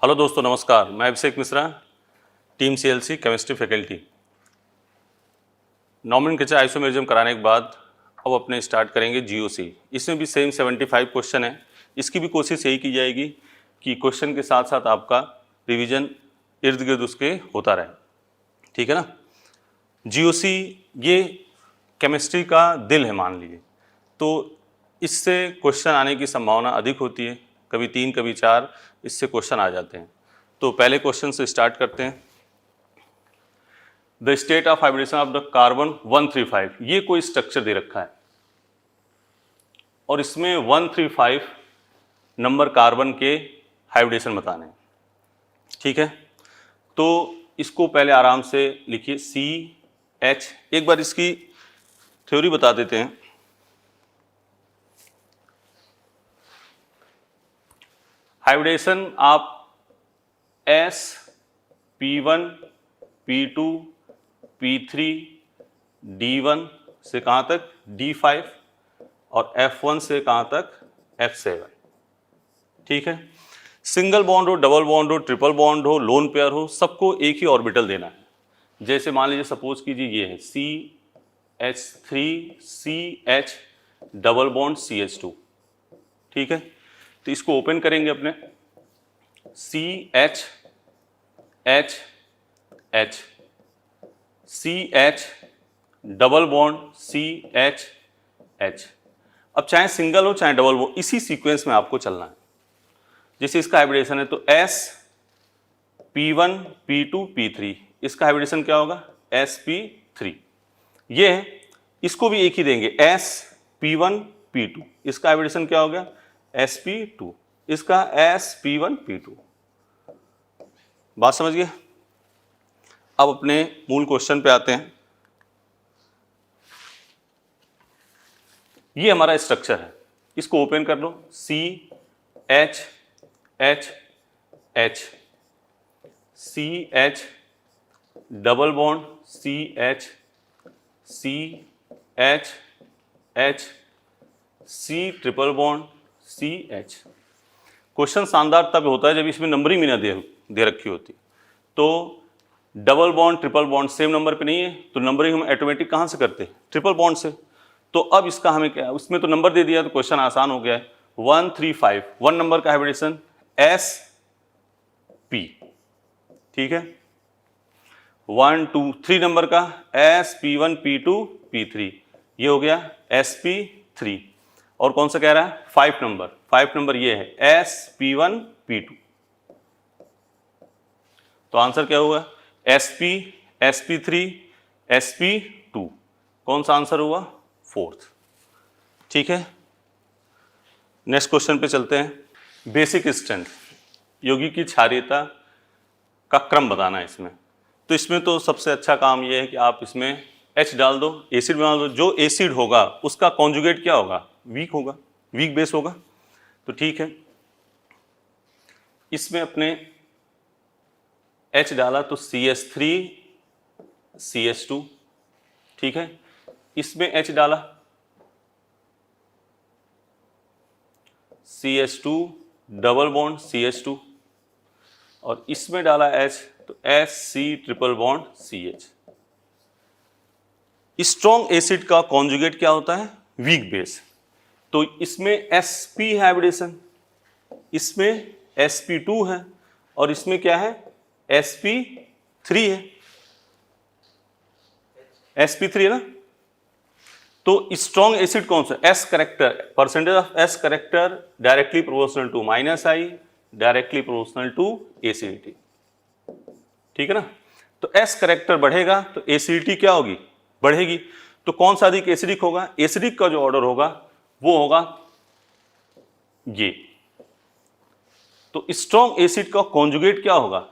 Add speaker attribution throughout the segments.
Speaker 1: Hello दोस्तों, नमस्कार। मैं Abhishek Mishra, team CLC chemistry faculty. Nomenclature isomerism कराने के बाद अब अपने स्टार्ट करेंगे जीओसी। इसमें भी सेम 75 क्वेश्चन है। इसकी भी कोशिश यही की जाएगी कि क्वेश्चन के साथ साथ आपका रिवीजन इर्द गिर्द उसके होता रहे, ठीक है ना। जीओसी ये केमिस्ट्री का दिल है मान लीजिए, तो इससे क्वेश्चन आने की संभावना अधिक होती है। कभी 3 कभी 4 इससे क्वेश्चन आ जाते हैं। तो पहले क्वेश्चन से स्टार्ट करते हैं। The state of hybridization of the carbon 135, ये कोई स्ट्रक्चर दे रखा है और इसमें 135 नंबर कार्बन के हाइब्रिडेशन बताने हैं, ठीक है। तो इसको पहले आराम से लिखिए CH। एक बार इसकी थ्योरी बता देते हैं। हाइब्रिडेशन आप S, P1, P2, P3, D1 से कहाँ तक D5 और F1 से कहाँ तक F7, ठीक है। सिंगल बॉन्ड हो, डबल बॉन्ड हो, ट्रिपल बॉन्ड हो, लोन पेयर हो, सबको एक ही ऑर्बिटल देना है। जैसे मान लीजिए सपोज कीजिए ये है CH3 CH double bond CH2, ठीक है। तो इसको ओपन करेंगे अपने CH H H CH double bond CH H। अब चाहे सिंगल हो चाहे डबल हो, इसी सीक्वेंस में आपको चलना है। जैसे इसका हाइब्रिडेशन है तो S P1 P2 P3, इसका हाइब्रिडेशन क्या होगा sp3। ये है, इसको भी एक ही देंगे S P1 P2, इसका हाइब्रिडेशन क्या हो गया sp2, इसका sp1 P2। बात समझ गए। अब अपने मूल क्वेश्चन पे आते हैं। ये हमारा स्ट्रक्चर है, इसको ओपन कर लो। CH H H CH double bond CH CH H C triple bond CH। Question शानदार तब होता है जब इसमें नंबरिंग भी ना दे रखी होती। तो double bond triple bond same number पे नहीं है, तो नंबरिंग हम ऑटोमेटिक कहाँ से करते हैं, ट्रिपल बॉन्ड से। तो अब इसका हमें क्या, उसमें तो नंबर दे दिया तो क्वेश्चन आसान हो गया है। 135 1 नंबर का हाइब्रिडेशन SP, ठीक है। 1 2 3 नंबर का sp1 P2 P3, ये हो गया sp3। और कौन सा कह रहा है 5 नंबर ये है sp1 P2। तो आंसर क्या होगा sp sp3 sp2। कौन सा आंसर हुआ 4th, ठीक है। नेक्स्ट क्वेश्चन पे चलते हैं। बेसिक स्ट्रेंथ, यौगिक की क्षारीयता का क्रम बताना है इसमें। तो इसमें तो सबसे अच्छा काम यह है कि आप इसमें H डाल दो, एसिड बना दो। जो एसिड होगा उसका कॉन्जुगेट क्या होगा, वीक होगा, वीक बेस होगा। तो ठीक है, इसमें अपने H डाला तो CH3 CH2, ठीक है। इसमें H डाला CH2 डबल बॉन्ड CH2 और इसमें डाला H तो SC triple bond CH। Strong acid का कॉन्जुगेट क्या होता है, वीक बेस। तो इसमें sp है हाइब्रिडेशन, इसमें sp2 है और इसमें क्या है sp3 है, sp3 है ना। तो स्ट्रॉन्ग एसिड कौन सा, S character, percentage of S character directly proportional to -I, directly proportional to acidity, ठीक है ना। तो S करेक्टर बढ़ेगा तो एसिडिटी क्या होगी, बढ़ेगी। तो कौन सा अधिक एसिडिक होगा, एसिडिक का जो ऑर्डर होगा वो होगा ये। तो स्ट्रॉन्ग एसिड का कॉन्जुगेट क्या होगा,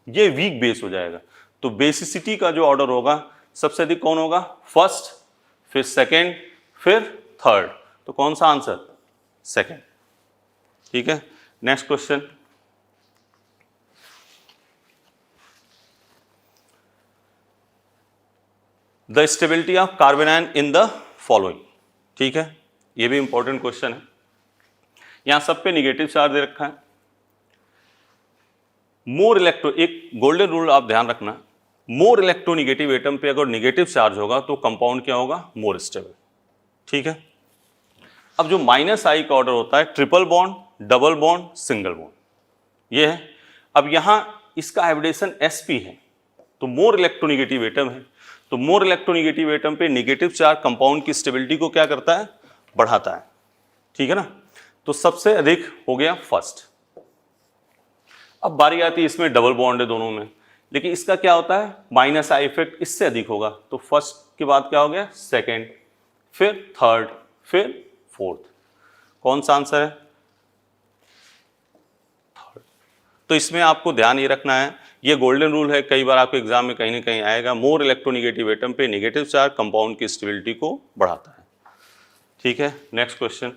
Speaker 1: ये वीक बेस हो जाएगा। तो बेसिसिटी का जो ऑर्डर होगा सबसे अधिक कौन होगा, फर्स्ट, फिर सेकेंड, फिर थर्ड। तो कौन सा आंसर, सेकेंड, ठीक है। Next question. The stability of कार्बेनाइन in the following, ठीक है। ये भी इंपॉर्टेंट क्वेश्चन है। यहां सब पे निगेटिव चार्ज दे रखा है। मोर इलेक्ट्रो, एक गोल्डन रूल आप ध्यान रखना, मोर इलेक्ट्रोनिगेटिव एटम पे अगर निगेटिव चार्ज होगा तो कंपाउंड क्या होगा, मोर स्टेबल। ठीक है। अब जो माइनस आई का ऑर्डर होता है triple bond, double bond, single bond, ये है। अब यहां इसका हाइब्रिडेशन sp है तो मोर इलेक्ट्रोनिगेटिव एटम है, तो मोर इलेक्ट्रोनिगेटिव एटम पे निगेटिव चार्ज कंपाउंड की स्टेबिलिटी को क्या करता है, बढ़ाता है। ठीक है ना। तो सबसे अधिक हो गया फर्स्ट। अब बारी आती है इसमें डबल बॉन्ड है दोनों में, लेकिन इसका क्या होता है, माइनस आई इफेक्ट इससे अधिक होगा, तो फर्स्ट के बाद क्या हो गया, सेकेंड, फिर थर्ड, फिर फोर्थ। कौन सा आंसर है, थर्ड। तो इसमें आपको ध्यान ये रखना है, ये गोल्डन रूल है, कई बार आपके एग्जाम में कहीं ना कहीं आएगा, मोर इलेक्ट्रोनिगेटिव एटम पे नेगेटिव चार्ज कंपाउंड की स्टेबिलिटी को बढ़ाता है। ठीक है। नेक्स्ट क्वेश्चन,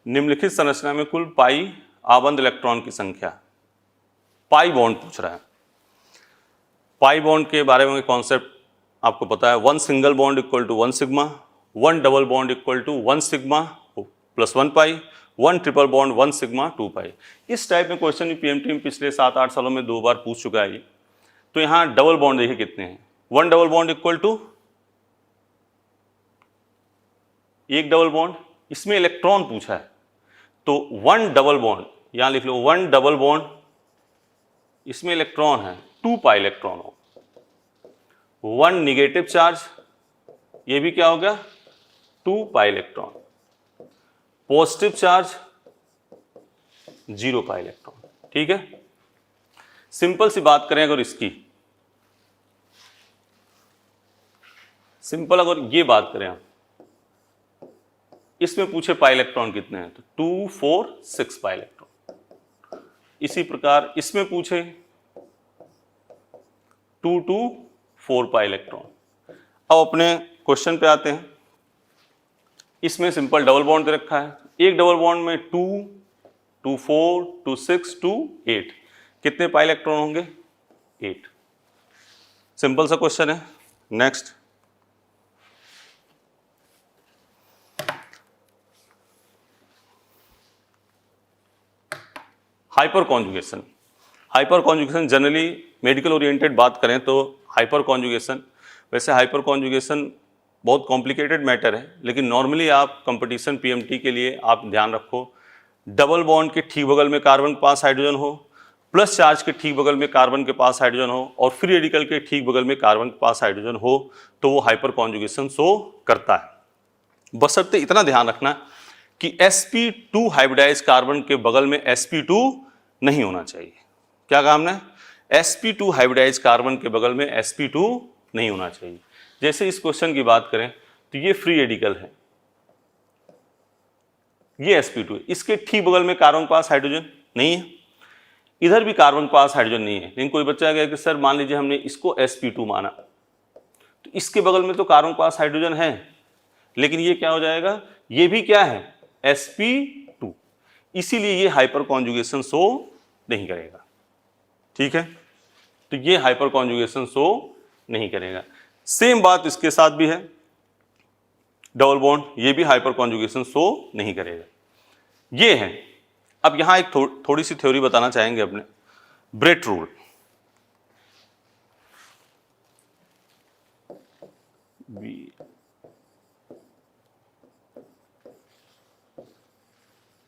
Speaker 1: निम्नलिखित संरचना में कुल पाई आबंध इलेक्ट्रॉन की संख्या, पाई बॉन्ड पूछ रहा है। पाई बॉन्ड के बारे में कॉन्सेप्ट आपको पता है, one single bond equal to one sigma, one double bond equal to one sigma plus one pi, one triple bond one sigma two pi. इस टाइप में क्वेश्चन भी पीएमटी में पिछले 7-8 सालों में 2 बार पूछ चुका है। तो यहाँ डबल बॉन्ड देखिए कितने हैं, one double bond equal to एक डबल बॉन्ड, इसमें इलेक्ट्रॉन पूछा है तो वन डबल बॉन्ड, यहां लिख लो वन डबल बॉन्ड, इसमें इलेक्ट्रॉन है 2 पाई इलेक्ट्रॉन हो, वन निगेटिव चार्ज, ये भी क्या हो गया 2 pi electron, positive charge 0 pi electron. ठीक है। सिंपल सी बात करें अगर इसकी, सिंपल अगर ये बात करें आप, इसमें पूछे पाई इलेक्ट्रॉन कितने हैं तो 2, 4, 6 पाई इलेक्ट्रॉन। इसी प्रकार इसमें पूछे 2, 2, 4 पाई इलेक्ट्रॉन। अब अपने क्वेश्चन पे आते हैं, इसमें सिंपल डबल बॉन्ड दे रखा है, एक डबल बॉन्ड में 2, 2, 4, 2, 6, 2, 8, कितने पाई इलेक्ट्रॉन होंगे, 8। सिंपल सा क्वेश्चन है। Next, hyper conjugation. Hyper conjugation generally medical oriented बात करें तो हाइपर कॉन्जुगेशन, वैसे हाइपर कॉन्जुगेशन बहुत कॉम्प्लिकेटेड मैटर है, लेकिन नॉर्मली आप कंपटीशन पीएमटी के लिए आप ध्यान रखो, डबल बॉन्ड के ठीक बगल में कार्बन के पास हाइड्रोजन हो, प्लस चार्ज के ठीक बगल में कार्बन के पास हाइड्रोजन हो, और फ्री रेडिकल के ठीक बगल में कार्बन के पास हाइड्रोजन हो, तो वो हाइपर कॉन्जुगेशन शो करता है। बशर्ते इतना ध्यान रखना कि sp2 हाइब्रिडाइज कार्बन के बगल में sp2 नहीं होना चाहिए। क्या कहा हमने, sp2 हाइब्रिडाइज कार्बन के बगल में sp2 नहीं होना चाहिए। जैसे इस क्वेश्चन की बात करें तो ये फ्री रेडिकल है, ये sp2 है, इसके ठीक बगल में कार्बन के पास हाइड्रोजन नहीं है, इधर भी कार्बन के पास हाइड्रोजन नहीं है, लेकिन कोई बच्चा कहे कि सर मान लीजिए हमने इसको sp2 माना, तो इसके बगल में तो कार्बन के पास हाइड्रोजन है, लेकिन ये क्या हो जाएगा, ये भी क्या है sp2, इसीलिए ये हाइपर कॉन्जुगेशन शो नहीं करेगा। ठीक है। तो ये हाइपर कॉन्जुगेशन शो नहीं करेगा। सेम बात इसके साथ भी है, डबल बॉन्ड, ये भी हाइपर कॉन्जुगेशन शो नहीं करेगा। ये है। अब यहां एक थोड़ी सी थ्योरी बताना चाहेंगे अपने, Bredt rule.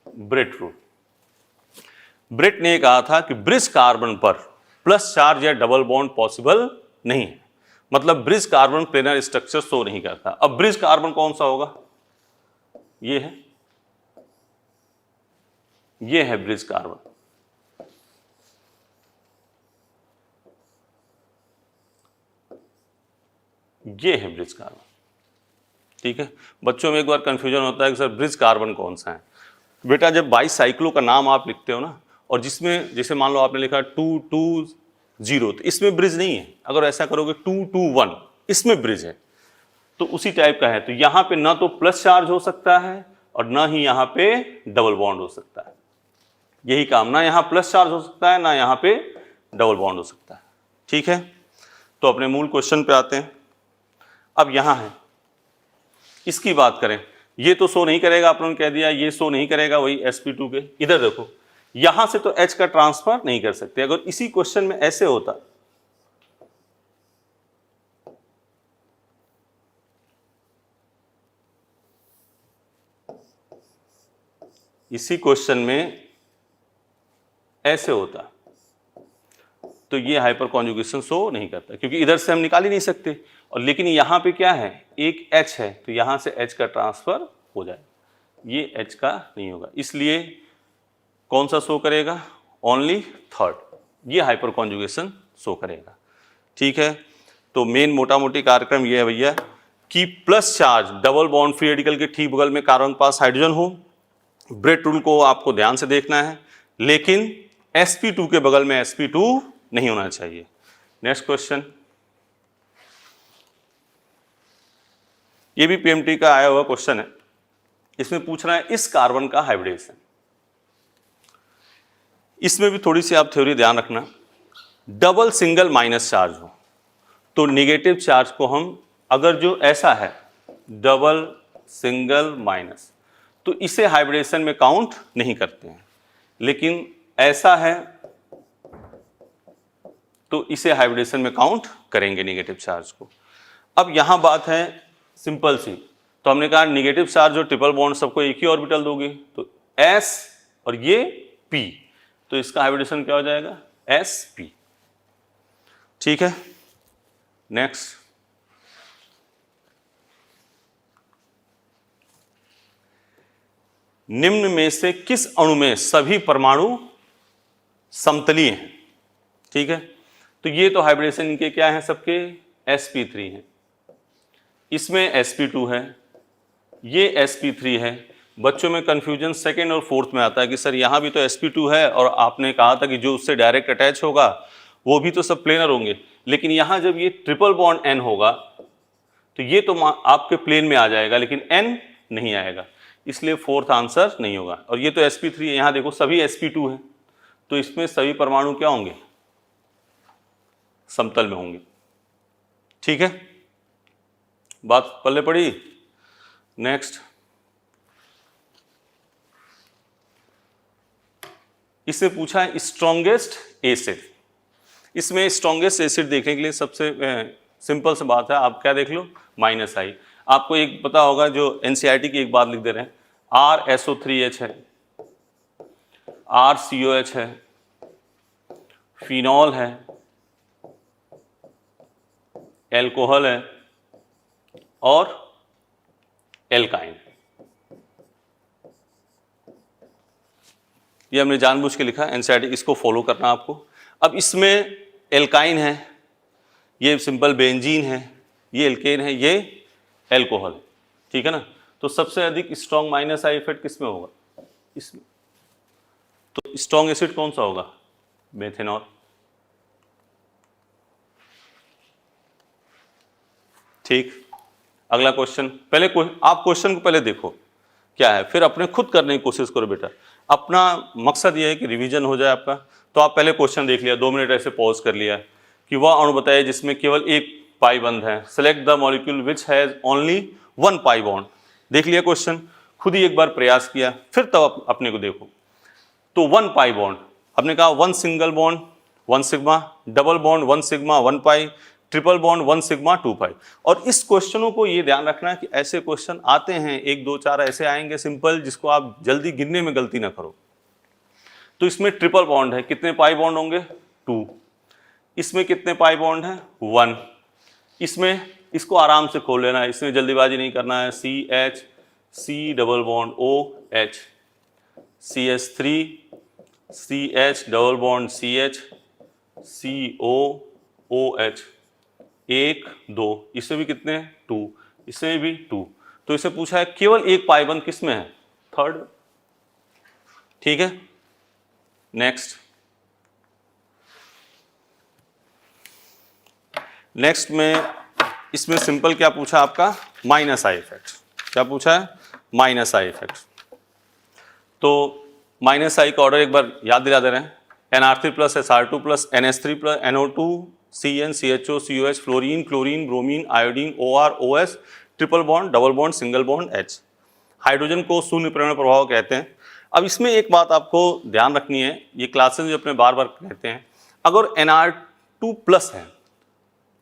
Speaker 1: Bredt rule, Bredt ने कहा था कि ब्रिज कार्बन पर प्लस चार्ज या डबल बॉन्ड पॉसिबल नहीं है, मतलब bridge carbon planar structure show नहीं करता। अब ब्रिज कार्बन कौन सा होगा, ये है, ये है ब्रिज कार्बन। ये है ब्रिज कार्बन। ठीक है। बच्चों में एक बार कंफ्यूजन होता है कि सर ब्रिज कार्बन कौन सा है। बेटा जब 22 साइक्लो का नाम आप लिखते हो ना, और जिसमें जैसे मान लो आपने लिखा 220, तो इसमें ब्रिज नहीं है। अगर ऐसा करोगे 221, इसमें ब्रिज है, तो उसी टाइप का है। तो यहां पे ना तो प्लस चार्ज हो सकता है और ना ही यहां पे डबल बॉन्ड हो सकता है। यही काम, ना यहां प्लस चार्ज हो सकता है, ना यहां पे डबल बॉन्ड हो सकता है। ठीक है। तो अपने मूल क्वेश्चन पे आते हैं। अब यहां है, इसकी बात करें ये तो शो नहीं करेगा, आपने कह दिया ये शो नहीं करेगा वही sp2 के। इधर देखो यहां से तो H का ट्रांसफर नहीं कर सकते। अगर इसी क्वेश्चन में ऐसे होता, इसी क्वेश्चन में ऐसे होता तो ये हाइपर कॉन्जुगेशन शो नहीं करता, क्योंकि इधर से हम निकाल ही नहीं सकते। और लेकिन यहाँ पे क्या है, एक H है तो यहाँ से H का ट्रांसफर हो जाए, ये H का नहीं होगा, इसलिए कौन सा शो करेगा, ओनली थर्ड, ये हाइपर कॉन्जुगेशन शो करेगा। ठीक है, तो मेन मोटा मोटी कार्यक्रम ये है भैया कि plus charge double bond free radical के ठीक बगल में कार्बन के पास हाइड्रोजन हो। ब्रेट रूल को आपको ध्यान से देखना है, लेकिन sp2 के बगल में sp2 नहीं होना चाहिए। नेक्स्ट क्वेश्चन, ये भी पीएमटी का आया हुआ क्वेश्चन है। इसमें पूछ रहा है इस कार्बन का हाइब्रिडेशन। इसमें भी थोड़ी सी आप थ्योरी ध्यान रखना। डबल सिंगल माइनस चार्ज हो तो नेगेटिव चार्ज को हम, अगर जो ऐसा है डबल सिंगल माइनस, तो इसे हाइब्रिडेशन में काउंट नहीं करते हैं, लेकिन ऐसा है तो इसे हाइब्रिडेशन में काउंट करेंगे नेगेटिव चार्ज को। अब यहां बात है सिंपल सी, तो हमने कहा नेगेटिव चार्ज और ट्रिपल बॉन्ड सबको एक ही ऑर्बिटल दोगे, तो S और ये P, तो इसका हाइब्रिडेशन क्या हो जाएगा, sp। ठीक है, नेक्स्ट, निम्न में से किस अणु में सभी परमाणु समतलीय हैं। ठीक है, तो ये तो हाइब्रिडेशन इनके क्या है, सबके sp3 हैं, इसमें sp2 है, ये sp3 है। बच्चों में कंफ्यूजन सेकेंड और फोर्थ में आता है कि सर यहाँ भी तो sp2 है और आपने कहा था कि जो उससे डायरेक्ट अटैच होगा वो भी तो सब प्लेनर होंगे, लेकिन यहाँ जब ये ट्रिपल बॉन्ड n होगा तो ये तो आपके प्लेन में आ जाएगा लेकिन n नहीं आएगा, इसलिए फोर्थ आंसर नहीं होगा। और ये तो sp3 है, यहाँ देखो सभी sp2 है, तो इसमें सभी परमाणु क्या होंगे, समतल में होंगे। ठीक है, बात पल्ले पड़ी। नेक्स्ट, इससे पूछा है स्ट्रॉन्गेस्ट एसिड। इसमें स्ट्रॉन्गेस्ट एसिड देखने के लिए सबसे सिंपल सी बात है, आप क्या देख लो, -I। आपको एक पता होगा, जो NCERT की एक बात लिख दे रहे हैं, RSO3H है, RCOH है, फिनॉल है, एल्कोहल है और एल्काइन। ये हमने जानबूझ के लिखा, NCERT, इसको फॉलो करना आपको। अब इसमें एल्काइन है, ये सिंपल बेंजीन है, ये एल्केन है, ये एल्कोहल। ठीक है ना, तो सबसे अधिक स्ट्रॉन्ग -I इफेक्ट किसमें होगा, इसमें। तो स्ट्रॉन्ग एसिड कौन सा होगा, मेथेनॉल। ठीक, अगला क्वेश्चन, पहले आप क्वेश्चन को पहले देखो क्या है, फिर अपने खुद करने की कोशिश करो बेटा। अपना मकसद ये है कि रिवीजन हो जाए आपका। तो आप पहले क्वेश्चन देख लिया, 2 मिनट ऐसे पॉज कर लिया कि वह अणु बताए जिसमें केवल एक पाई बंध है, select the molecule which has only 1 pi bond. देख लिया क्वेश्चन, खुद ही एक बार प्रयास किया, फिर तब अपने को देखो। तो 1 पाई बॉन्ड, हमने कहा 1 single bond 1 sigma, double bond 1 sigma 1 पाई, ट्रिपल बॉन्ड 1 सिग्मा 2 पाई। और इस क्वेश्चनों को ये ध्यान रखना कि ऐसे क्वेश्चन आते हैं, 1 2 4 ऐसे आएंगे सिंपल, जिसको आप जल्दी गिनने में गलती ना करो। तो इसमें ट्रिपल बॉन्ड है, कितने पाई बॉन्ड होंगे, 2। इसमें कितने पाई बॉन्ड है, 1। इसमें, इसको आराम से खोल लेना है, इसमें जल्दीबाजी नहीं करना है। CH, C double bond OH, CH3, CH double bond CH, CO OH, 1 2, इसमें भी कितने, 2, इसमें भी 2। तो इसे पूछा है केवल एक पाइबंद किस में है, थर्ड। ठीक है, नेक्स्ट। नेक्स्ट में इसमें सिंपल क्या पूछा आपका, -I इफेक्ट। क्या पूछा है, -I इफेक्ट। तो -I का ऑर्डर एक बार याद दिला दे रहे हैं, NR3 + SR2 + NH3 + NO2 CN CHO COH, fluorine chlorine bromine iodine OR OS, triple bond double bond single bond H। Hydrogen को शून्य परिमाण प्रभाव कहते हैं। अब इसमें एक बात आपको ध्यान रखनी है, ये क्लासेस जो अपने बार बार कहते हैं, अगर Nr2 प्लस है,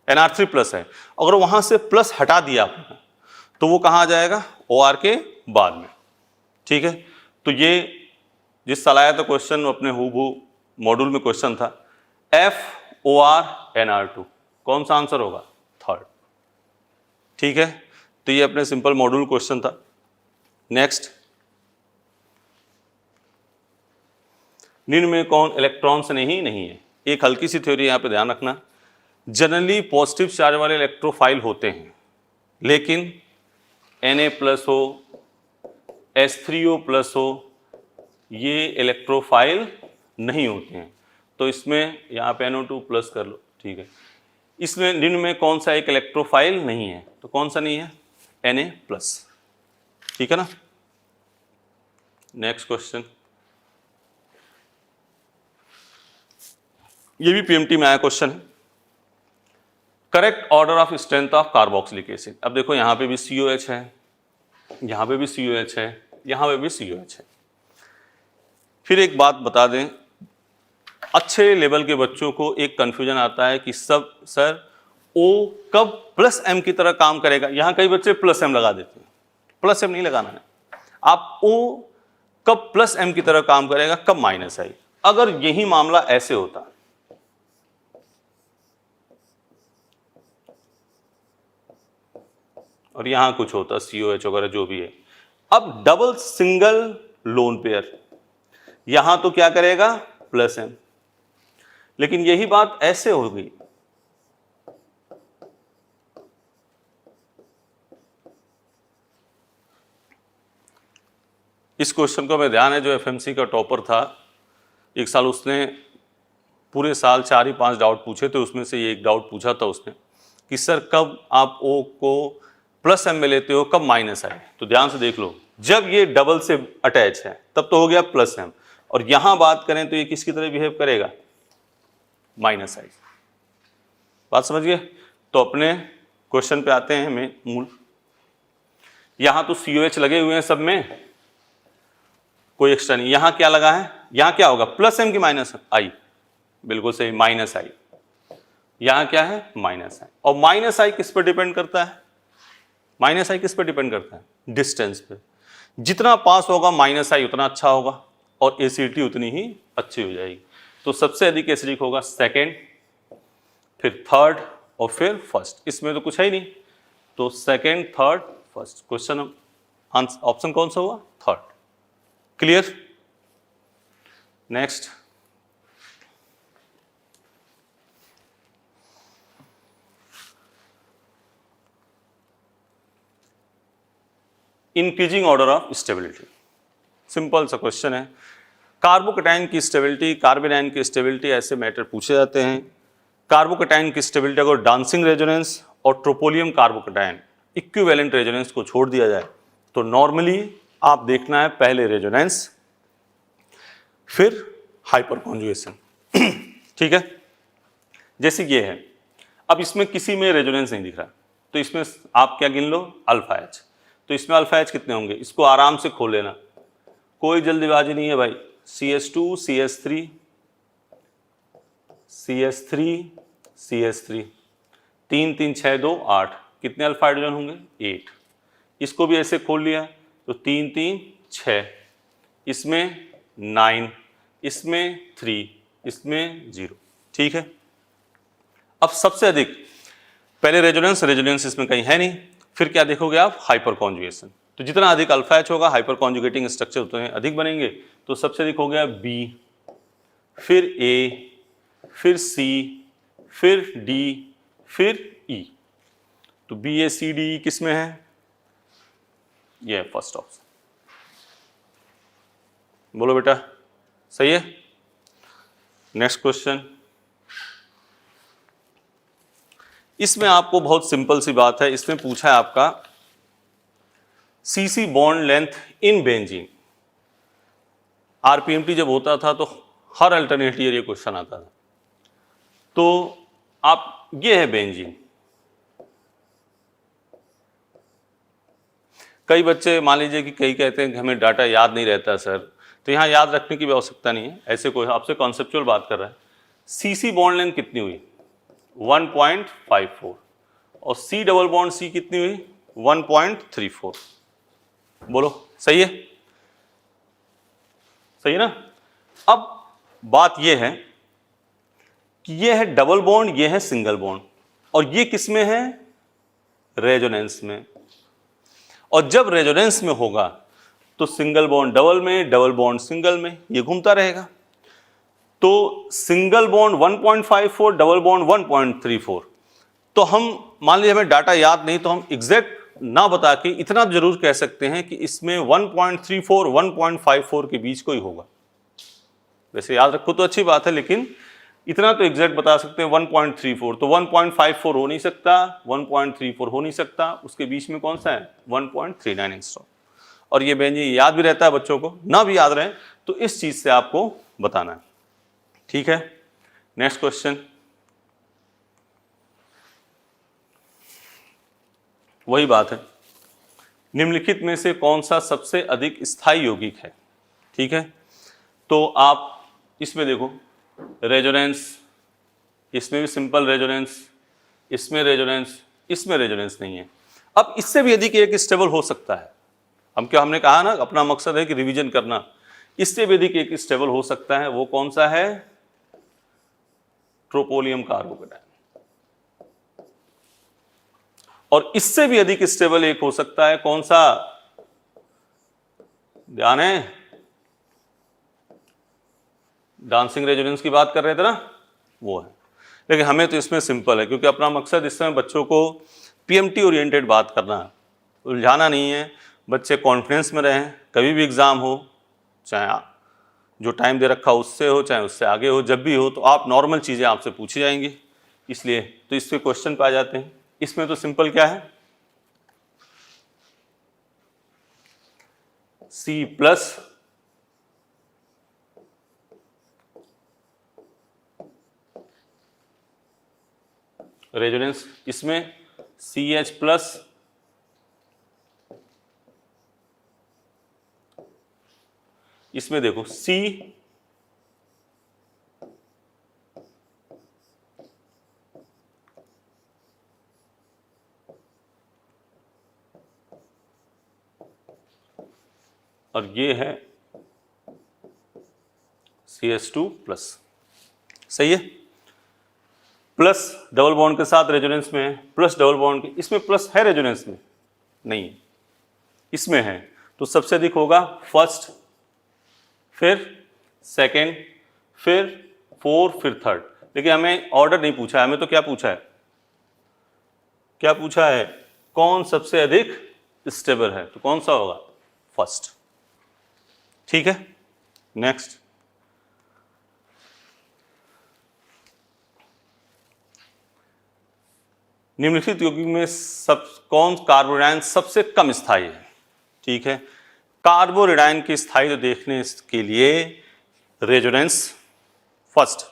Speaker 1: Nr3 प्लस है, अगर वहां से प्लस हटा दिया आपने तो वो कहाँ आ जाएगा, OR के बाद में। ठीक है, तो ये जिस साल आया था क्वेश्चन, अपने हूबहू मॉड्यूल में क्वेश्चन था, FOR Nr2, कौन सा आंसर होगा, थर्ड। ठीक है, तो ये अपने सिंपल मॉड्यूल क्वेश्चन था। नेक्स्ट, निम्न में कौन इलेक्ट्रॉन से नहीं है। एक हल्की सी थ्योरी यहाँ पे ध्यान रखना, जनरली पॉजिटिव चार्ज वाले इलेक्ट्रोफाइल होते हैं, लेकिन Na प्लस हो, H3O प्लस हो, ये इलेक्ट्रोफाइल नहीं होते हैं। तो इसमें यहाँ पे NO2 प्लस कर लो, ठीक है। इसमें निम्न में कौन सा एक इलेक्ट्रोफाइल नहीं है, तो कौन सा नहीं है, Na प्लस। ठीक है ना। नेक्स्ट क्वेश्चन, ये भी पीएमटी में आया क्वेश्चन है, correct order of strength of carboxylic acid. अब देखो यहाँ पे भी COH है, यहाँ पे भी COH है, यहाँ पे भी COH है। फिर एक बात बता दें, अच्छे लेवल के बच्चों को एक कंफ्यूजन आता है कि सब सर O कब प्लस M की तरह काम करेगा। यहाँ कई बच्चे प्लस M लगा देते हैं, प्लस M नहीं लगाना है। आप O कब प्लस M की तरह काम करेगा, कब माइनस I। अगर यही मामला ऐसे होता, और यहां कुछ होता COH वगैरह जो भी है, अब डबल सिंगल लोन पेयर, यहां तो क्या करेगा, प्लस M। लेकिन यही बात ऐसे हो गई, इस क्वेश्चन को मैं ध्यान है, जो FMC का टॉपर था एक साल, उसने पूरे साल 4 ही 5 डाउट पूछे थे, उसमें से ये एक डाउट पूछा था उसने कि सर कब आप O को प्लस M में लेते हो, कब माइनस I। तो ध्यान से देख लो, जब ये डबल से अटैच है तब तो हो गया प्लस M, और यहां बात करें तो ये किसकी तरह बिहेव करेगा, माइनस I। बात समझ गए। तो अपने क्वेश्चन पे आते हैं हमें मूल। यहां तो COH लगे हुए हैं सब में, कोई एक्स्ट्रा नहीं। यहां क्या लगा है, यहां क्या होगा, प्लस M की माइनस I, बिल्कुल सही, माइनस I। यहां क्या है, माइनस I। और माइनस I किस पर डिपेंड करता है, माइनस I किस पर डिपेंड करता है, डिस्टेंस पे। जितना पास होगा माइनस I उतना अच्छा होगा, और एसिडिटी उतनी ही अच्छी हो जाएगी। तो सबसे अधिक एसिडिक होगा सेकेंड, फिर थर्ड, और फिर फर्स्ट। इसमें तो कुछ है ही नहीं, तो second, third, first. Question option कौन सा हुआ, third. Clear. Next, increasing order of stability. Simple सा क्वेश्चन है, कार्बोकैटायन की स्टेबिलिटी, कार्बेनाइन की स्टेबिलिटी, ऐसे मैटर पूछे जाते हैं। कार्बोकैटायन की स्टेबिलिटी अगर डांसिंग रेजोनेंस और ट्रोपोलियम कार्बोकैटायन इक्विवेलेंट रेजोनेंस को छोड़ दिया जाए तो नॉर्मली आप देखना है पहले रेजोनेंस, फिर हाइपर कॉन्जुगेशन। ठीक है, जैसे ये है। अब इसमें किसी में रेजोनेंस नहीं दिख रहा, तो इसमें आप क्या गिन लो, अल्फा H। तो इसमें अल्फा H कितने होंगे, इसको आराम से खोल लेना, कोई जल्दीबाजी नहीं है भाई। CH2 CH3 CH3 CH3, 3 3 6 2 8, कितने अल्फा हाइड्रोजन होंगे, 8। इसको भी ऐसे खोल लिया तो 3 3 6, इसमें 9, इसमें 3, इसमें 0। ठीक है। अब सबसे अधिक पहले रेजोनेंस इसमें कहीं है नहीं, फिर क्या देखोगे आप, हाइपर कॉन्जुगेशन। तो जितना अधिक अल्फा H होगा, हाइपर कॉन्जुगेटिंग स्ट्रक्चर उतने अधिक बनेंगे। तो सबसे अधिक हो गया B, फिर A, फिर C, फिर D, फिर E। तो B A C D E किस में है, ये है फर्स्ट ऑप्शन। बोलो बेटा, सही है। नेक्स्ट क्वेश्चन, इसमें आपको बहुत सिंपल सी बात है, इसमें पूछा है आपका CC bond length in benzene. RPMT जब होता था तो हर अल्टरनेट ईयर ये क्वेश्चन आता था। तो आप, ये है बेंजीन, कई बच्चे मान लीजिए कि कई कहते हैं कि हमें डाटा याद नहीं रहता सर, तो यहाँ याद रखने की भी आवश्यकता नहीं है, ऐसे कोई आपसे कॉन्सेप्चुअल बात कर रहा है। CC बॉन्ड लेंथ कितनी हुई 1.54 और C डबल बॉन्ड C कितनी हुई 1.34। बोलो सही है, सही है ना। अब बात यह है कि यह है डबल बॉन्ड, यह है सिंगल बॉन्ड, और ये किस में है रेजोनेंस में। और जब रेजोनेंस में होगा तो सिंगल बॉन्ड डबल में, डबल बॉन्ड सिंगल में, ये घूमता रहेगा। तो सिंगल बॉन्ड 1.54, डबल बॉन्ड 1.34। तो हम मान लीजिए हमें डाटा याद नहीं, तो हम एग्जैक्ट ना बता के इतना जरूर कह सकते हैं कि इसमें 1.34 1.54 के बीच कोई होगा। वैसे याद रखो तो अच्छी बात है, लेकिन इतना तो एग्जैक्ट बता सकते हैं 1.34। तो 1.54 हो नहीं सकता, 1.34 हो नहीं सकता, उसके बीच में कौन सा है 1.39 एंगस्ट्रॉम। और ये बेंजी याद भी रहता है बच्चों को, ना भी याद रहे तो इस चीज से आपको बताना है, ठीक है। नेक्स्ट क्वेश्चन, वही बात है, निम्नलिखित में से कौन सा सबसे अधिक स्थायी यौगिक है, ठीक है। तो आप इसमें देखो रेजोनेंस, इसमें भी सिंपल रेजोनेंस, इसमें रेजोनेंस, इसमें रेजोनेंस नहीं है। अब इससे भी अधिक एक स्टेबल हो सकता है, हमने कहा ना अपना मकसद है कि रिवीजन करना। इससे भी अधिक एक स्टेबल हो सकता है, वो कौन सा है ट्रोपोलियम कार्बोकेटायन। और इससे भी अधिक स्टेबल एक हो सकता है कौन सा, ध्यान है डांसिंग रेजोनेंस की बात कर रहे थे ना, वो है। लेकिन हमें तो इसमें सिंपल है, क्योंकि अपना मकसद इस समय बच्चों को पीएमटी ओरिएंटेड बात करना है, उलझाना नहीं है। बच्चे कॉन्फिडेंस में रहें, कभी भी एग्जाम हो, चाहे जो टाइम दे रखा उससे हो, चाहे उससे आगे हो, जब भी हो तो आप नॉर्मल चीज़ें आपसे पूछी जाएंगी, इसलिए तो इससे क्वेश्चन पाए जाते हैं। इसमें तो सिंपल क्या है, C प्लस रेजोनेंस, इसमें CH प्लस इसमें देखो C और ये है CH2 प्लस, सही है। प्लस डबल बॉन्ड के साथ रेजोनेंस में है, प्लस डबल बॉन्ड के, इसमें प्लस है रेजोनेंस में नहीं है, इसमें है, तो सबसे अधिक होगा फर्स्ट, फिर सेकेंड, फिर फोर्थ, फिर थर्ड। लेकिन हमें ऑर्डर नहीं पूछा है, हमें तो क्या पूछा है, क्या पूछा है कौन सबसे अधिक स्टेबल है, तो कौन सा होगा फर्स्ट, ठीक है। नेक्स्ट, निम्नलिखित यौगिक में कौन कार्बोरेडाइन सबसे कम स्थायी है, ठीक है। कार्बोरेडाइन की स्थायी तो देखने के लिए रेजोनेंस फर्स्ट,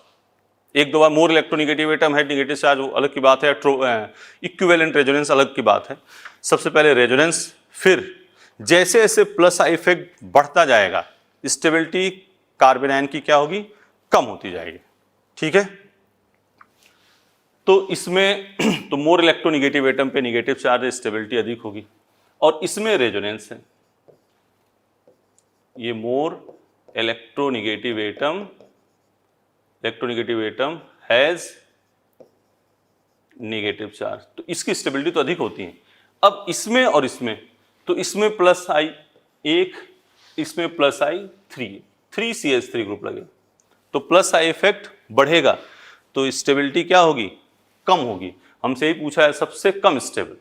Speaker 1: एक दो बार मोर इलेक्ट्रोनिगेटिव एटम है, निगेटिव चार्ज वो अलग की बात है, इक्विवेलेंट रेजोनेंस अलग की बात है। सबसे पहले रेजोनेंस, फिर जैसे जैसे प्लस आई इफेक्ट बढ़ता जाएगा स्टेबिलिटी कार्बोरेडाइन की क्या होगी, कम होती जाएगी, ठीक है। तो इसमें तो मोर इलेक्ट्रोनिगेटिव एटम पे निगेटिव चार्ज स्टेबिलिटी अधिक होगी, और इसमें रेजोनेंस है, ये मोर electronegative atom has negative charge, तो इसकी स्टेबिलिटी तो अधिक होती है। अब इसमें और इसमें, तो इसमें प्लस आई एक, इसमें प्लस आई 3 CH3 ग्रुप लगे, तो प्लस आई इफेक्ट बढ़ेगा, तो स्टेबिलिटी क्या होगी, कम होगी। हमसे ही पूछा है सबसे कम स्टेबल,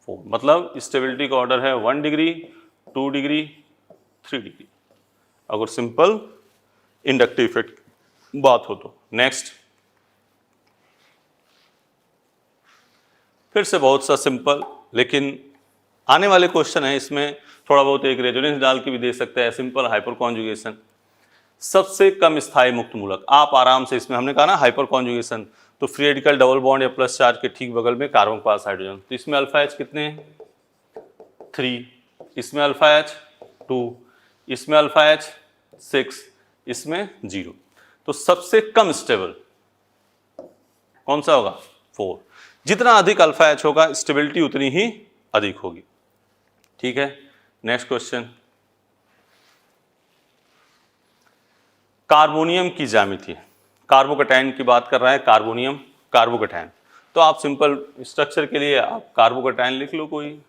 Speaker 1: 4, मतलब स्टेबिलिटी का ऑर्डर है 1 डिग्री, 2 डिग्री, 3 डिग्री, अगर सिंपल इंडक्टिव इफेक्ट बात हो तो। नेक्स्ट, फिर से बहुत सा सिंपल, लेकिन आने वाले क्वेश्चन है, इसमें थोड़ा बहुत एक रेजोनेंस डाल के भी दे सकते हैं, सिंपल हाइपर कॉन्जुगेशन, सबसे कम स्थायी मुक्त मूलक। आप आराम से इसमें, हमने कहा ना हाइपर कॉन्जुगेशन, तो फ्री रेडिकल डबल बॉन्ड या प्लस चार्ज के ठीक बगल में कार्बन के पास हाइड्रोजन, तो इसमें अल्फा एच कितने हैं 3, इसमें अल्फा एच 2, इसमें अल्फा एच 6, इसमें 0। तो सबसे कम स्टेबल कौन सा होगा? 4। जितना अधिक अल्फा एच होगा स्टेबिलिटी उतनी ही अधिक होगी। ठीक है, नेक्स्ट क्वेश्चन, कार्बोनियम की ज्यामिति। कार्बोकैटायन की बात कर रहा है, कार्बोनियम कार्बोकैटायन। तो आप सिंपल स्ट्रक्चर के लिए आप कार्बोकैटायन लिख लो कोई,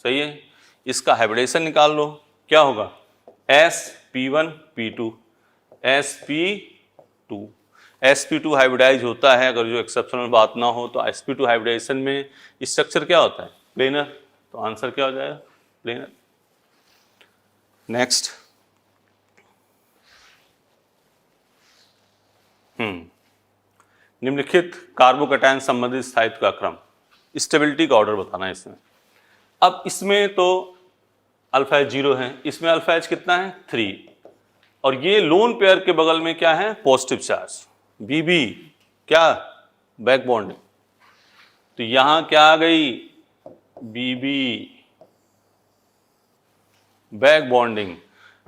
Speaker 1: सही है। इसका हाइब्रिडेशन निकाल लो, क्या होगा? sp1p2 sp2 sp2 हाइब्रिडाइज होता है, अगर जो एक्सेप्शनल बात ना हो तो sp2 हाइब्रिडाइजेशन में स्ट्रक्चर क्या होता है? प्लेनर। तो आंसर क्या हो जाएगा? प्लेनर। नेक्स्ट, निम्नलिखित कार्बोकैटायन संबंधित स्थायित्व का क्रम, स्टेबिलिटी का ऑर्डर बताना है इसमें। अब इसमें तो अल्फा एच 0 है, इसमें अल्फा एच कितना है? 3, और ये लोन पेयर के बगल में क्या है? पॉजिटिव चार्ज बीबी, क्या? Back bonding. तो यहां क्या आ गई? BB, back bonding.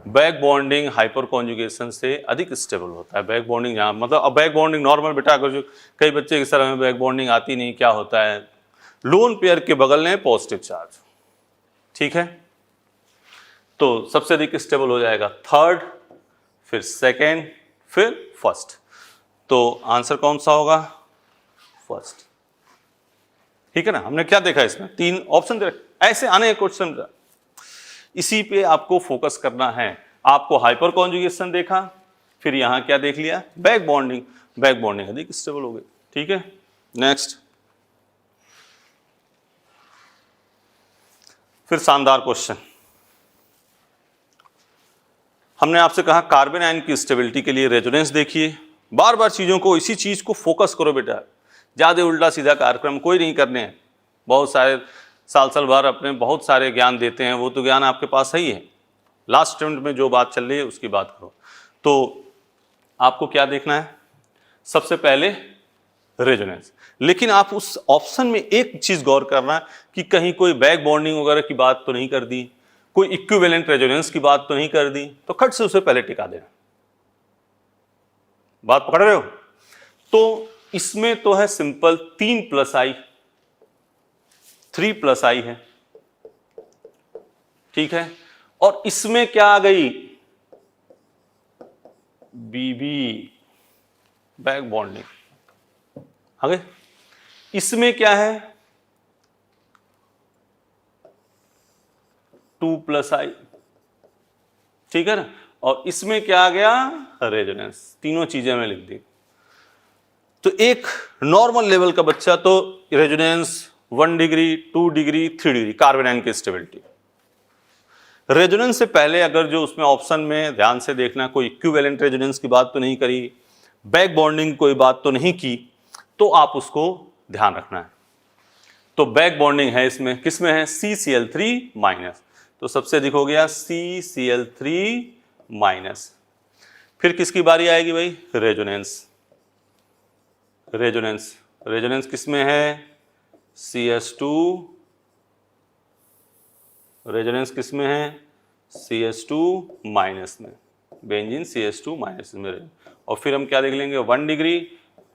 Speaker 1: Back bonding hyperconjugation से अधिक स्टेबल होता है। बैक बॉन्डिंग जहां मतलब, अब बैक बॉन्डिंग नॉर्मल बेटा, अगर जो कई बच्चे की तरह में बैक बॉन्डिंग आती नहीं, क्या होता है? लोन पेयर के बगल में पॉजिटिव चार्ज। ठीक है, तो सबसे अधिक स्टेबल हो जाएगा थर्ड, फिर सेकेंड, फिर फर्स्ट। तो आंसर कौन सा होगा? फर्स्ट। ठीक है ना, हमने क्या देखा इसमें? 3 ऑप्शन दे रखे, ऐसे आने क्वेश्चन, इसी पे आपको फोकस करना है। आपको हाइपर कॉन्जुगेशन देखा, फिर यहां क्या देख लिया? Back bonding. बैक बॉन्डिंग अधिक स्टेबल हो गई। ठीक है, नेक्स्ट, फिर शानदार क्वेश्चन। हमने आपसे कहा कार्बन आयन की स्टेबिलिटी के लिए रेजोनेंस देखिए। बार बार चीजों को, इसी चीज को फोकस करो बेटा, ज्यादा उल्टा सीधा कार्यक्रम कोई नहीं करने हैं। बहुत सारे साल भर अपने बहुत सारे ज्ञान देते हैं, वो तो ज्ञान आपके पास है ही है। लास्ट अटेम्प्ट में जो बात चल रही है उसकी बात करो। तो आपको क्या देखना है? सबसे पहले रेजोनेंस, लेकिन आप उस ऑप्शन में एक चीज गौर करना कि कहीं कोई बैक बॉन्डिंग वगैरह की बात तो नहीं कर दी, कोई इक्विवेलेंट रेजोनेंस की बात तो नहीं कर दी, तो खट से उसे पहले टिका देना। बात पकड़ रहे हो? तो इसमें तो है सिंपल 3+i, 3+i है। ठीक है, और इसमें क्या आ गई? बीबी, बैक बॉन्डिंग आ गए। इसमें क्या है? 2+i। ठीक है ना, और इसमें क्या आ गया? रेजोनेंस। तीनों चीजें मैं लिख दी। तो एक नॉर्मल लेवल का बच्चा तो resonance 1 degree, 2 degree, 3 degree carbon ion की स्टेबिलिटी। रेजोनेंस से पहले अगर जो उसमें ऑप्शन में ध्यान से देखना, कोई इक्विवेलेंट रेजोनेंस की बात तो नहीं करी, बैक बॉन्डिंग कोई बात तो नहीं की, तो आप उसको ध्यान रखना है। तो बैक बॉन्डिंग है इसमें, किसमें है? CCl3-। तो सबसे अधिक हो गया CCl3-। फिर किसकी बारी आएगी भाई? रेजोनेंस। रेजोनेंस, रेजोनेंस किसमें है? CS2। रेजोनेंस किसमें है? CS2- में, बेंजीन CS2- में। और फिर हम क्या देख लेंगे? 1 डिग्री,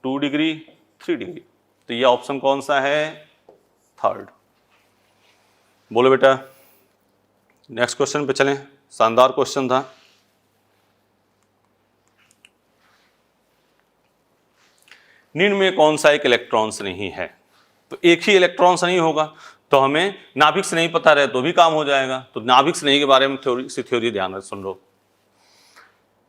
Speaker 1: 2 डिग्री, 3 डिग्री। तो ये ऑप्शन कौन सा है? थर्ड। बोलो बेटा, नेक्स्ट क्वेश्चन पे चलें। शानदार क्वेश्चन था। निम्न में कौन सा एक इलेक्ट्रॉन्स नहीं है? तो एक ही इलेक्ट्रॉन्स नहीं होगा, तो हमें नाभिक नहीं पता रहे तो भी काम हो जाएगा। तो नाभिक नहीं के बारे में थ्योरी ध्यान रख, सुन लो।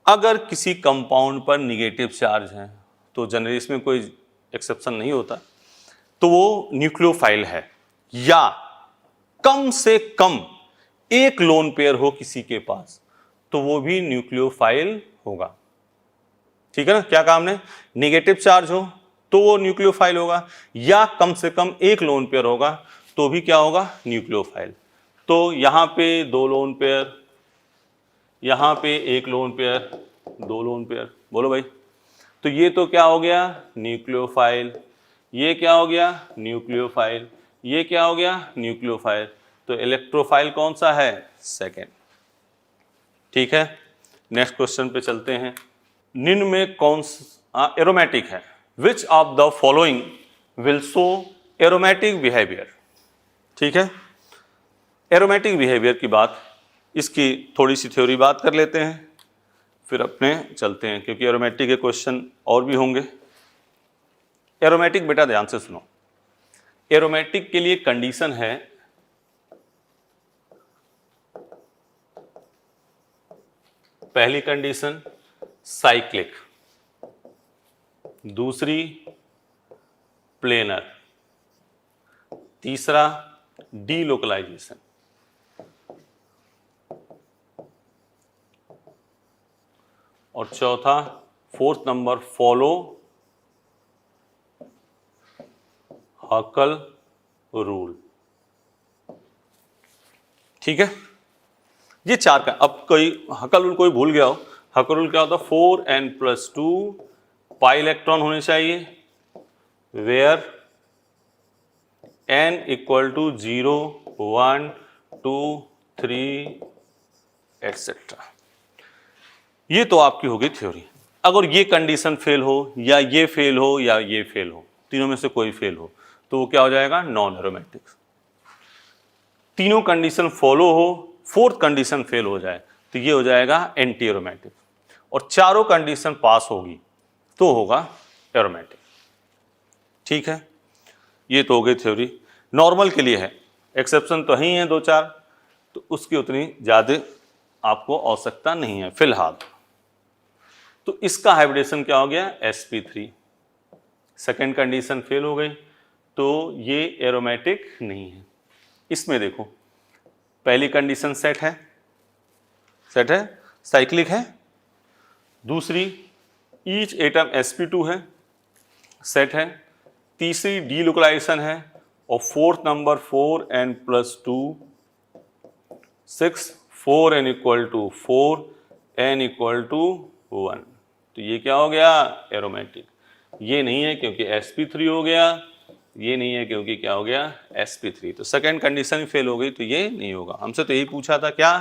Speaker 1: अगर किसी कंपाउंड पर निगेटिव चार्ज है, तो जनरली इसमें कोई एक्सेप्शन नहीं होता, तो वो न्यूक्लियोफाइल है, या कम से कम एक लोन पेयर हो किसी के पास, तो वो भी न्यूक्लियोफाइल होगा। ठीक है ना, क्या काम ने? निगेटिव चार्ज हो तो वो न्यूक्लियोफाइल होगा, या कम से कम एक लोन पेयर होगा तो भी क्या होगा? न्यूक्लियोफाइल। तो यहां पे 2 लोन पेयर, यहां पे 1 लोन पेयर, 2 लोन पेयर। बोलो भाई, तो ये तो क्या हो गया? न्यूक्लियोफाइल। ये क्या हो गया? न्यूक्लियोफाइल। ये क्या हो गया? न्यूक्लियोफाइल। तो इलेक्ट्रोफाइल कौन सा है? सेकेंड। ठीक है, नेक्स्ट क्वेश्चन पे चलते हैं। निम्न में कौन सा एरोमेटिक है? Which of the following will show aromatic behaviour? ठीक है, एरोमेटिक बिहेवियर की बात, इसकी थोड़ी सी थ्योरी बात कर लेते हैं, फिर अपने चलते हैं, क्योंकि एरोमेटिक के क्वेश्चन और भी होंगे। एरोमेटिक बेटा ध्यान से सुनो, एरोमेटिक के लिए कंडीशन है पहली कंडीशन साइक्लिक, दूसरी प्लेनर, तीसरा डीलोकलाइजेशन, और चौथा फोर्थ नंबर फॉलो हकल रूल। ठीक है, ये चार का। अब कोई हकल रूल कोई भूल गया हो, हकल रूल क्या होता है? 4n+2 पाई इलेक्ट्रॉन होने चाहिए, वेयर n = 0, 1, 2, 3 एटसेट्रा। ये तो आपकी हो गई थ्योरी। अगर ये कंडीशन फेल हो, या ये फेल हो, या ये फेल हो, तीनों में से कोई फेल हो, तो वो क्या हो जाएगा? Non aromatic. तीनों कंडीशन फॉलो हो, फोर्थ कंडीशन फेल हो जाए, तो ये हो जाएगा एंटी एरोमेटिक, और चारों कंडीशन पास होगी तो होगा एरोमेटिक। ठीक है, ये तो हो गई थ्योरी। नॉर्मल के लिए है, एक्सेप्शन तो ही है 2-4, तो उसकी उतनी ज़्यादा आपको आवश्यकता नहीं है फिलहाल। तो इसका हाइब्रिडेशन क्या हो गया? sp3। सेकेंड कंडीशन फेल हो गई, तो ये एरोमेटिक नहीं है। इसमें देखो, पहली कंडीशन सेट है, साइक्लिक है, दूसरी ईच एटम sp2 है, सेट है, तीसरी डीलोकलाइजेशन है, और fourth number 4n+2 6, 4n = 4, n = 1, तो ये क्या हो गया? एरोमेटिक। ये नहीं है क्योंकि sp3 हो गया, ये नहीं है क्योंकि क्या हो गया? sp3। तो सेकेंड कंडीशन फेल हो गई, तो ये नहीं होगा। हमसे तो यही पूछा था क्या,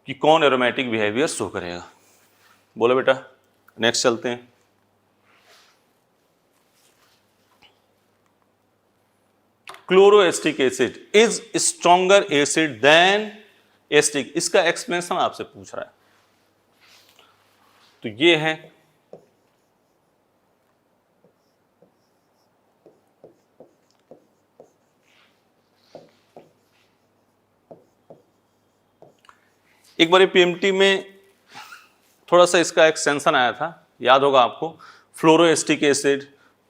Speaker 1: कि कौन एरोमेटिक बिहेवियर शो करेगा। बोलो बेटा, नेक्स्ट चलते हैं। Chloroacetic acid is stronger acid than acetic, इसका एक्सप्लेनेशन आपसे पूछ रहा है। तो ये है एक बार पीएमटी में थोड़ा सा इसका एक्सटेंशन आया था, याद होगा आपको, फ्लोरोएस्टिक एसिड,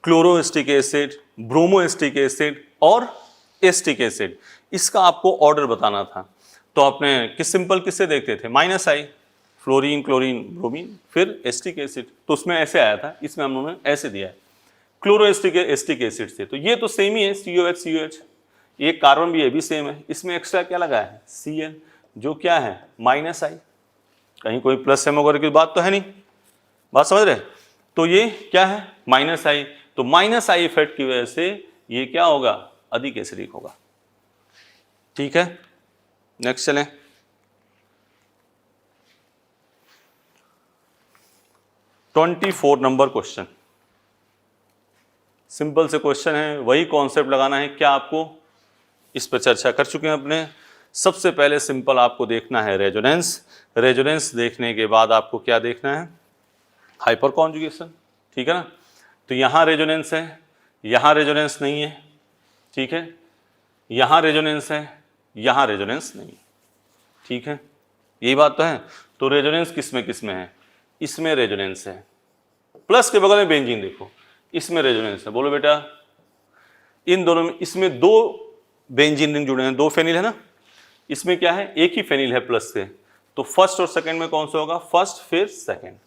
Speaker 1: क्लोरोएस्टिक एसिड, ब्रोमोएस्टिक एसिड और एस्टिक एसिड, इसका आपको ऑर्डर बताना था। तो आपने किस सिंपल किससे देखते थे? -I, फ्लोरीन, क्लोरीन, ब्रोमीन, फिर एस्टिक एसिड। तो उसमें ऐसे आया था, इसमें हम लोगों ने ऐसे दिया है, क्लोरोएस्टिक एस्टिक एसिड से। तो ये तो सेम ही है, COH COH, ये कार्बन भी, ये भी सेम है। इसमें एक्स्ट्रा क्या लगा है? Cl, जो क्या है? -I। कहीं कोई प्लस सेम वगैरह की बात तो है नहीं, बात समझ रहे? तो ये क्या है? -I। तो -I इफेक्ट की वजह से ये क्या होगा? अधिक एसिडिक होगा। ठीक है, नेक्स्ट चलें। ट्वेंटी 24 नंबर क्वेश्चन, सिंपल से क्वेश्चन है, वही कॉन्सेप्ट लगाना है। क्या आपको इस पर चर्चा कर चुके हैं अपने। सबसे पहले सिंपल आपको देखना है रेजोनेंस। रेजोनेंस देखने के बाद आपको क्या देखना है? Hyper conjugation. ठीक है ना। तो यहाँ रेजोनेंस है, यहाँ रेजोनेंस नहीं है। ठीक है, यहाँ रेजोनेंस है, यहाँ रेजोनेंस नहीं। ठीक है, यही बात तो है। तो रेजोनेंस किस में है? इसमें रेजोनेंस है। प्लस के बगल में बेंजीन देखो, इसमें रेजोनेंस है। बोलो बेटा, इन दोनों में, इसमें दो बेंजीन रिंग जुड़े हैं, दो फेनिल है ना, इसमें क्या है? एक ही फेनिल है प्लस से। तो फर्स्ट और सेकंड में कौन सा होगा? फर्स्ट फिर सेकंड।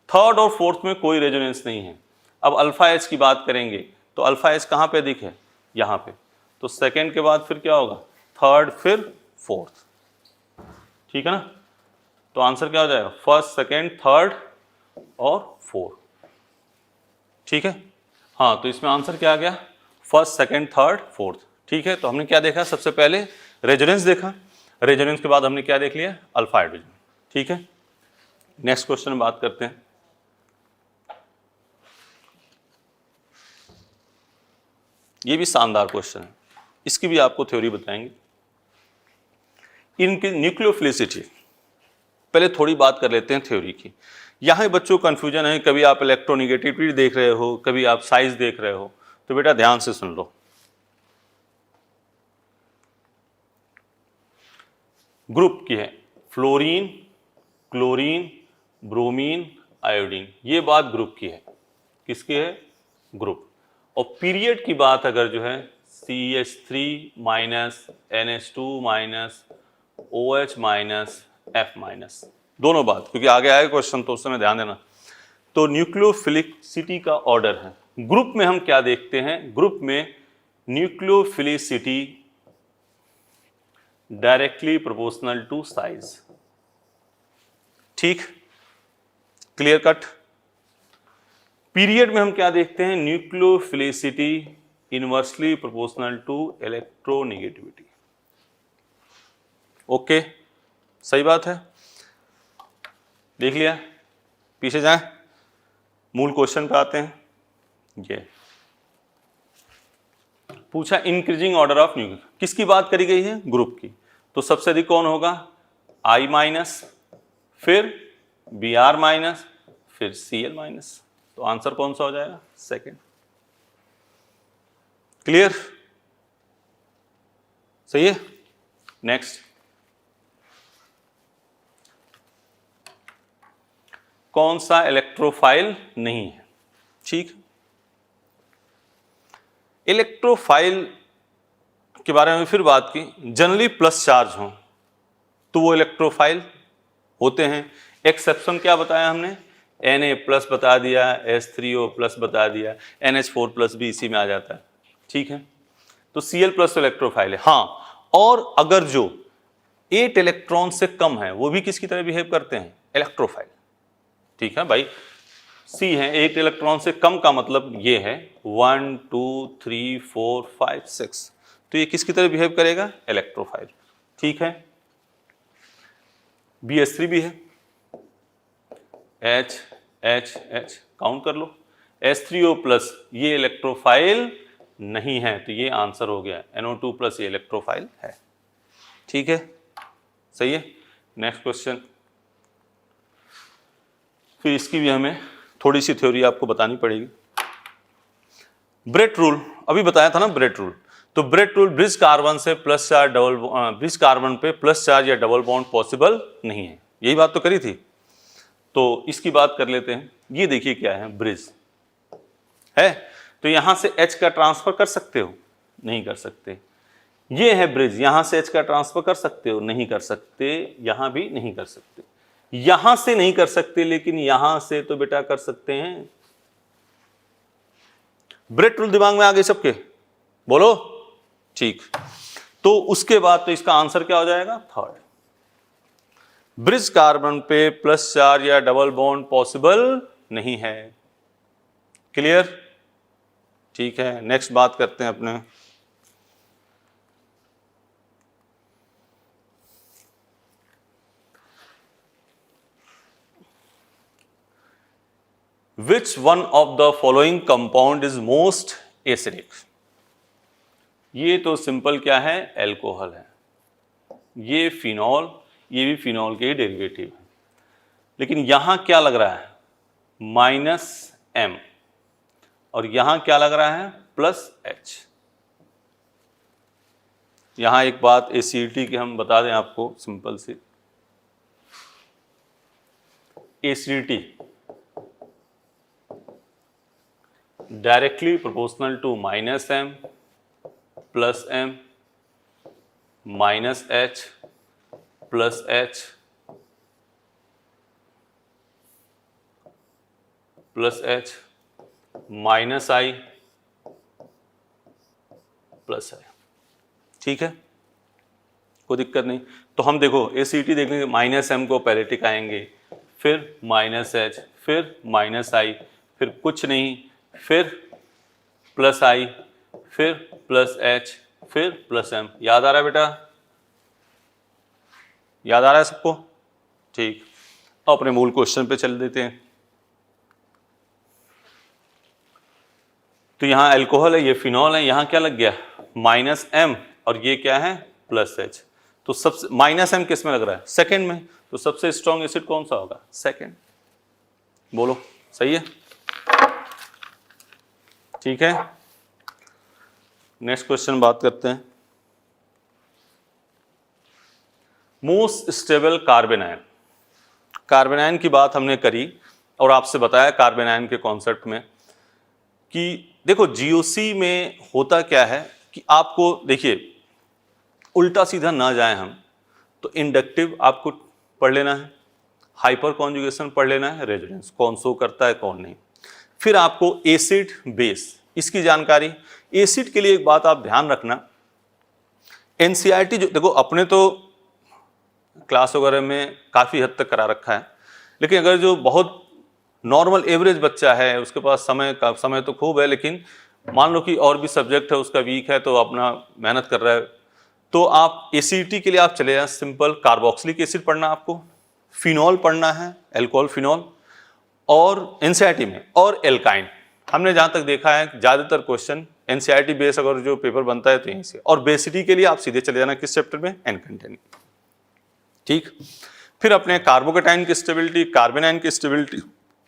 Speaker 1: थर्ड और फोर्थ में कोई रेजोनेंस नहीं है। अब अल्फा एच की बात करेंगे तो अल्फा एच कहाँ पे दिखे? यहाँ पे। तो सेकंड के बाद फिर क्या होगा? थर्ड फिर फोर्थ। ठीक है ना। तो आंसर क्या हो जाएगा? फर्स्ट, सेकंड, थर्ड और फोर्थ। ठीक है। हाँ, तो इसमें आंसर क्या आ गया? First, second, third, fourth. ठीक है, तो हमने क्या देखा, सबसे पहले रेजोनेंस देखा, रेजोनेंस के बाद हमने क्या देख लिया, अल्फा हाइड्रोजन। ठीक है, नेक्स्ट क्वेश्चन में बात करते हैं। ये भी शानदार क्वेश्चन है, इसकी भी आपको थ्योरी बताएंगे। इनकी न्यूक्लियोफिलिसिटी, पहले थोड़ी बात कर लेते हैं थ्योरी की। यहाँ बच्चों को कंफ्यूजन है, कभी आप इलेक्ट्रोनेगेटिविटी देख रहे हो, कभी आप साइज देख रहे हो, तो बेटा ध्यान से सुन लो। ग्रुप की है फ्लोरीन, क्लोरीन, ब्रोमीन, आयोडीन, ये बात ग्रुप की है। किसकी है, ग्रुप। और पीरियड की बात अगर जो है CH3 minus NH2 minus OH minus F minus, दोनों बात, क्योंकि आगे आएगा क्वेश्चन तो उस समय ध्यान देना। तो न्यूक्लियोफिलिसिटी का ऑर्डर है। ग्रुप में हम क्या देखते हैं, ग्रुप में nucleophilicity directly proportional to size. ठीक, क्लियर कट। पीरियड में हम क्या देखते हैं, nucleophilicity inversely proportional to electronegativity. Okay, सही बात है, देख लिया। पीछे जाएं, मूल क्वेश्चन पे आते हैं। ये पूछा इंक्रीजिंग ऑर्डर ऑफ न्यूक्लियो, किसकी बात करी गई है, ग्रुप की। तो सबसे अधिक कौन होगा, I माइनस, फिर Br माइनस, फिर Cl माइनस। तो आंसर कौन सा हो जाएगा, सेकंड। क्लियर, सही है। नेक्स्ट, कौन सा इलेक्ट्रोफाइल नहीं है। ठीक, इलेक्ट्रोफाइल के बारे में फिर बात की, जनरली प्लस चार्ज हो तो वो इलेक्ट्रोफाइल होते हैं। एक्सेप्शन क्या बताया हमने, Na प्लस बता दिया, H3O प्लस बता दिया, NH4 प्लस भी इसी में आ जाता है। ठीक है, तो Cl प्लस तो इलेक्ट्रोफाइल है। हाँ, और अगर जो 8 इलेक्ट्रॉन से कम है वो भी किसकी तरह बिहेव करते हैं, इलेक्ट्रोफाइल। ठीक है भाई, C है, 8 इलेक्ट्रॉन से कम का मतलब ये है 1 2 3 4 5 6, तो ये किसकी तरह बिहेव करेगा, इलेक्ट्रोफाइल। ठीक है, BH3 भी है, H H H काउंट कर लो, H3O प्लस ये इलेक्ट्रोफाइल नहीं है, तो ये आंसर हो गया। NO2 प्लस ये इलेक्ट्रोफाइल है। ठीक है, सही है। नेक्स्ट क्वेश्चन, फिर इसकी भी हमें थोड़ी सी थ्योरी आपको बतानी पड़ेगी। ब्रेट रूल अभी बताया था ना, ब्रेट रूल। तो ब्रेट रूल, ब्रिज कार्बन से plus charge double, bridge carbon पे प्लस चार्ज या डबल बॉन्ड पॉसिबल नहीं है, यही बात तो करी थी। तो इसकी बात कर लेते हैं। ये देखिए क्या है, ब्रिज है, तो यहां से H का ट्रांसफर कर सकते हो, नहीं कर सकते। ये है ब्रिज, यहां से H का ट्रांसफर कर सकते हो, नहीं कर सकते। यहां भी नहीं कर सकते, यहां से नहीं कर सकते, लेकिन यहां से तो बेटा कर सकते हैं। ब्रेट रूल दिमाग में आ गए सबके, बोलो। ठीक, तो उसके बाद तो इसका आंसर क्या हो जाएगा, थर्ड। ब्रिज कार्बन पे प्लस चार्ज या डबल बॉन्ड पॉसिबल नहीं है। क्लियर, ठीक है। नेक्स्ट बात करते हैं अपने, Which one of the following compound is most acidic? ये तो सिंपल क्या है, एल्कोहल है। ये फिनॉल, ये भी फिनॉल के डेरिवेटिव है। लेकिन यहां क्या लग रहा है, -M, और यहां क्या लग रहा है, +H। यहां एक बात एसिडिटी की हम बता दें आपको, सिंपल सी। Acidity directly proportional to -M +M -H +H +H -I +I। ठीक है, कोई दिक्कत नहीं। तो हम देखो एसिडिटी देखेंगे, -M को पहले टिकाएंगे, फिर -H, फिर -I, फिर कुछ नहीं, फिर +I, फिर +H, फिर प्लस m। याद आ रहा है बेटा? याद आ रहा है सबको? ठीक, अब अपने मूल क्वेश्चन पे चल देते हैं। तो यहाँ अल्कोहल है, ये फिनॉल है, यहाँ क्या लग गया माइनस m और ये क्या है प्लस h। तो सबसे माइनस m किस में लग रहा है? सेकंड में। तो सबसे स्ट्रॉन्ग एसिड कौन सा होगा? सेकंड। बोलो सही है? ठीक है, नेक्स्ट क्वेश्चन बात करते हैं। Most stable carbon ion. Carbon ion की बात हमने करी और आपसे बताया कार्बन आयन के कॉन्सेप्ट में कि देखो जीओसी में होता क्या है कि आपको देखिए उल्टा सीधा ना जाए हम, तो इंडक्टिव आपको पढ़ लेना है, हाइपर कॉन्जुगेशन पढ़ लेना है, रेजोनेंस कौन शो करता है कौन नहीं, फिर आपको एसिड बेस इसकी जानकारी। एसिड के लिए एक बात आप ध्यान रखना, एनसीईआरटी जो देखो अपने तो क्लास वगैरह में काफ़ी हद तक करा रखा है, लेकिन अगर जो बहुत नॉर्मल एवरेज बच्चा है उसके पास समय तो खूब है, लेकिन मान लो कि और भी सब्जेक्ट है उसका वीक है तो अपना मेहनत कर रहा है, तो आप एसिडिटी के लिए आप चले जाएं सिंपल कार्बोक्सिलिक एसिड पढ़ना, आपको फिनॉल पढ़ना है, अल्कोहल फिनॉल, और एनसीईआरटी में और एल्काइन। हमने जहाँ तक देखा है ज़्यादातर क्वेश्चन एनसीईआरटी बेस अगर जो पेपर बनता है तो यहीं से, और बेसिटी के लिए आप सीधे चले जाना किस चैप्टर में? एनकंटेनिंग। ठीक, फिर अपने कार्बोकेटाइन की स्टेबिलिटी, कार्बन आयन की स्टेबिलिटी,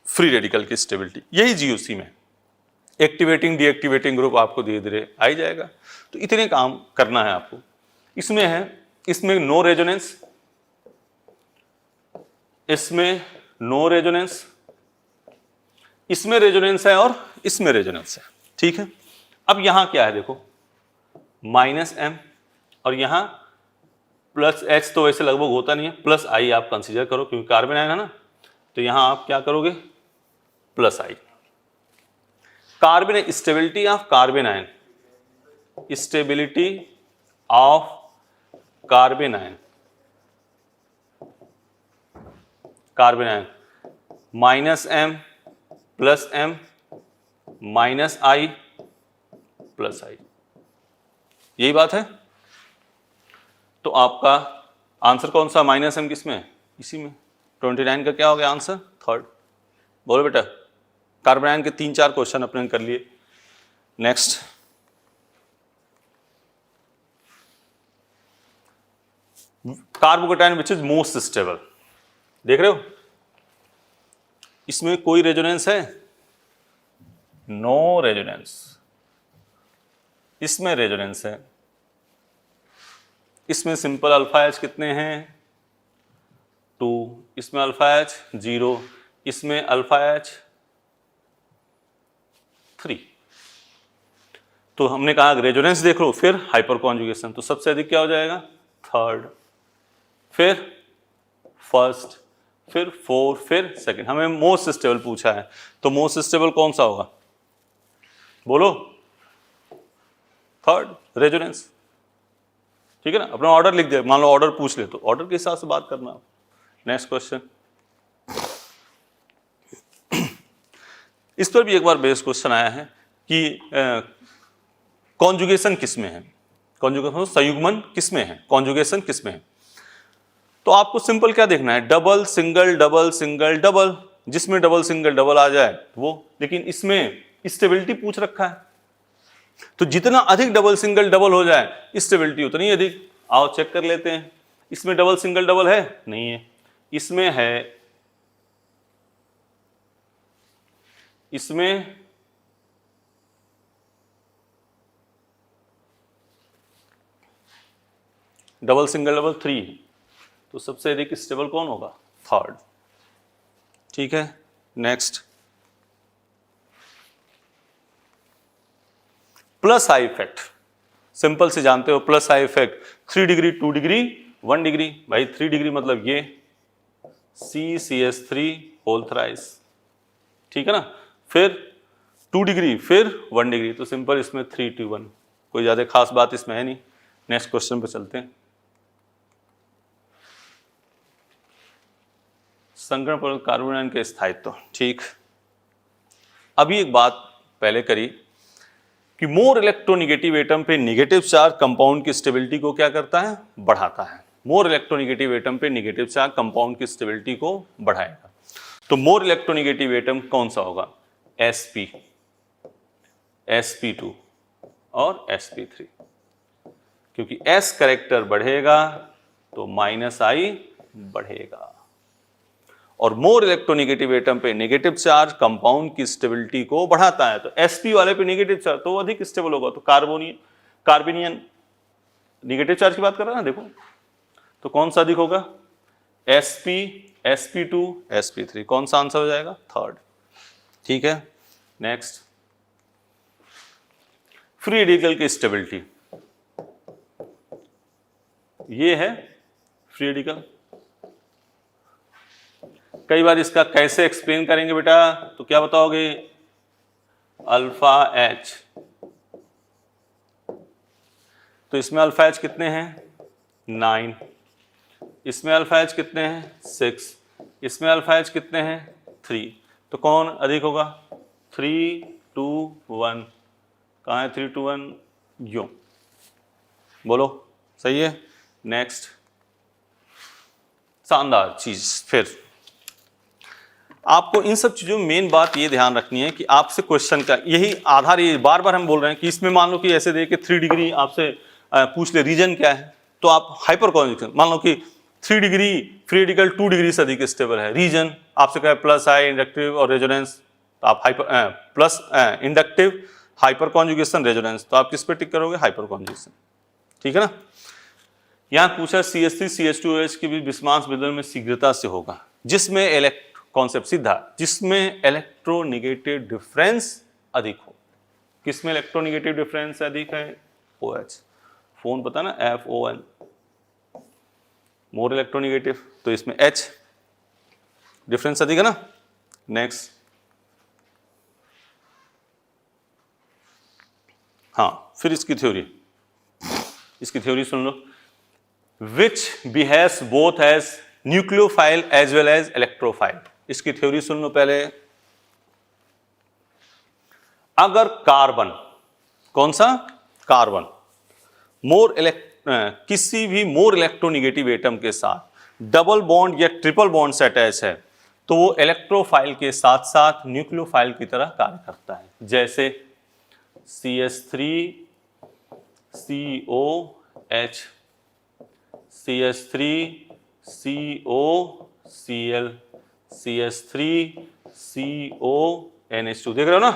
Speaker 1: फ्री रेडिकल की स्टेबिलिटी, यही जीओसी में एक्टिवेटिंग डीएक्टिवेटिंग ग्रुप आपको धीरे धीरे आ ही जाएगा। तो इतने काम करना है आपको। इसमें है, इसमें नो रेजोनेंस, इसमें नो रेजोनेंस, इसमें रेजोनेंस है और इसमें रेजोनेंस है। ठीक है, अब यहां क्या है देखो माइनस m और यहां प्लस h, तो वैसे लगभग होता नहीं है, प्लस i आप कंसीडर करो क्योंकि कार्बन आयन है ना, तो यहां आप क्या करोगे plus i। Carbon stability of carbon ion, stability of carbon ion, carbon ion minus m plus m minus i plus i, यही बात है। तो आपका आंसर कौन सा? माइनस m किस में? इसी में। 29 का क्या हो गया आंसर? थर्ड। बोलो बेटा, कार्बन आयन के 3-4 क्वेश्चन अपने कर लिए। Next, carbocation which is most stable. देख रहे हो इसमें कोई रेजोनेंस है? No resonance. इसमें रेजोनेंस है, इसमें सिंपल अल्फा एच कितने हैं? 2, इसमें अल्फा एच 0, इसमें अल्फा एच 3। तो हमने कहा रेजोनेंस देख लो, फिर हाइपर कॉन्जुगेशन, तो सबसे अधिक क्या हो जाएगा? थर्ड, फिर फर्स्ट, फिर फोर्थ, फिर सेकंड। हमें मोस्ट स्टेबल पूछा है, तो मोस्ट स्टेबल कौन सा होगा? बोलो। Third, resonance. ठीक है ना, अपना ऑर्डर लिख दे, मान लो ऑर्डर पूछ ले तो ऑर्डर के हिसाब से बात करना। नेक्स्ट क्वेश्चन, इस पर भी एक बार बेस क्वेश्चन आया है कि कॉन्जुगेशन किस में है, कॉन्जुगेशन संयुग्मन किस में है, कॉन्जुगेशन किस में है। तो आपको सिंपल क्या देखना है? Double single double single double, जिसमें डबल सिंगल डबल आ जाए वो, लेकिन इसमें स्टेबिलिटी पूछ रखा है, तो जितना अधिक डबल सिंगल डबल हो जाए स्टेबिलिटी उतनी अधिक। आओ चेक कर लेते हैं, इसमें डबल सिंगल डबल है? नहीं है। इसमें है, इसमें डबल सिंगल डबल 3 है, तो सबसे अधिक स्टेबल कौन होगा? थर्ड। ठीक है, next, plus I effect, simple से जानते हो plus I effect, 3 degree 2 degree 1 degree. भाई 3 डिग्री मतलब ये CCS3 होल थ्राइस, ठीक है ना, फिर 2 डिग्री फिर 1 डिग्री, तो सिंपल इसमें 3 to 1, कोई ज्यादा खास बात इसमें है नहीं। नेक्स्ट क्वेश्चन पे चलते हैं। संकरण पर कार्बन आयन के स्थायित्व। ठीक, अभी एक बात पहले करी कि मोर इलेक्ट्रोनिगेटिव एटम पे नेगेटिव चार्ज कंपाउंड की स्टेबिलिटी को क्या करता है, बढ़ाता है। मोर इलेक्ट्रोनिगेटिव एटम पे नेगेटिव चार्ज कंपाउंड की स्टेबिलिटी को बढ़ाएगा। तो मोर इलेक्ट्रोनिगेटिव एटम कौन सा होगा, sp, sp2 और sp3, क्योंकि s करेक्टर बढ़ेगा तो -I बढ़ेगा। और मोर इलेक्ट्रोनिगेटिव एटम पे नेगेटिव चार्ज कंपाउंड की स्टेबिलिटी को बढ़ाता है। तो sp वाले पे नेगेटिव चार्ज तो अधिक स्टेबल होगा, तो कार्बोनियन नेगेटिव चार्ज की बात कर रहा है ना, देखो तो कौन सा अधिक होगा, sp, sp2, sp3, कौन सा आंसर हो जाएगा, थर्ड। ठीक है, नेक्स्ट, फ्री रेडिकल की स्टेबिलिटी, ये है फ्री रेडिकल। कई बार इसका कैसे एक्सप्लेन करेंगे बेटा, तो क्या बताओगे, अल्फा एच, तो इसमें अल्फा एच कितने हैं, 9, इसमें अल्फा एच कितने हैं, 6, इसमें अल्फा एच कितने हैं, 3, तो कौन अधिक होगा, 3, 2, 1, कहाँ है 3, 2, 1, यूं, बोलो सही है। नेक्स्ट, शानदार चीज, फिर आपको इन सब चीजों में मेन बात ये ध्यान रखनी है कि आपसे क्वेश्चन का यही आधार, ये बार बार हम बोल रहे हैं कि इसमें मान लो कि ऐसे दे के 3 डिग्री आपसे पूछ ले रीजन क्या है, तो आप हाइपर कॉन्जुगेशन, मान लो कि 3 डिग्री फ्री रेडिकल 2 डिग्री से अधिक स्टेबल है, रीजन आपसे कहे +I इंडक्टिव और रेजोनेंस, तो आप hyper plus inductive hyper conjugation resonance, तो आप किस पे टिक करोगे, हाइपर कॉन्जुगेशन। ठीक है ना। यहाँ पूछा CH3 CH2OH की भी बिस्मास विदलन में शीघ्रता से होगा, जिसमें कॉन्सेप्ट सीधा, जिसमें इलेक्ट्रोनिगेटिव डिफरेंस अधिक हो। किसमें इलेक्ट्रोनिगेटिव डिफरेंस अधिक है, OH, फोन पता ना, FON, मोर इलेक्ट्रोनिगेटिव, तो इसमें H डिफरेंस अधिक है ना। नेक्स्ट, हाँ फिर इसकी थ्योरी सुन लो, which behaves both as nucleophile as well as electrophile. इसकी थ्योरी सुन लो पहले। अगर कार्बन, कौन सा, कार्बन किसी भी मोर इलेक्ट्रोनिगेटिव एटम के साथ डबल बॉन्ड या ट्रिपल बॉन्ड से अटैच है, तो वो इलेक्ट्रोफाइल के साथ साथ न्यूक्लियोफाइल की तरह कार्य करता है। जैसे CH3 COH, CH3 COCl, CH3 CONH2, देख रहे हो ना,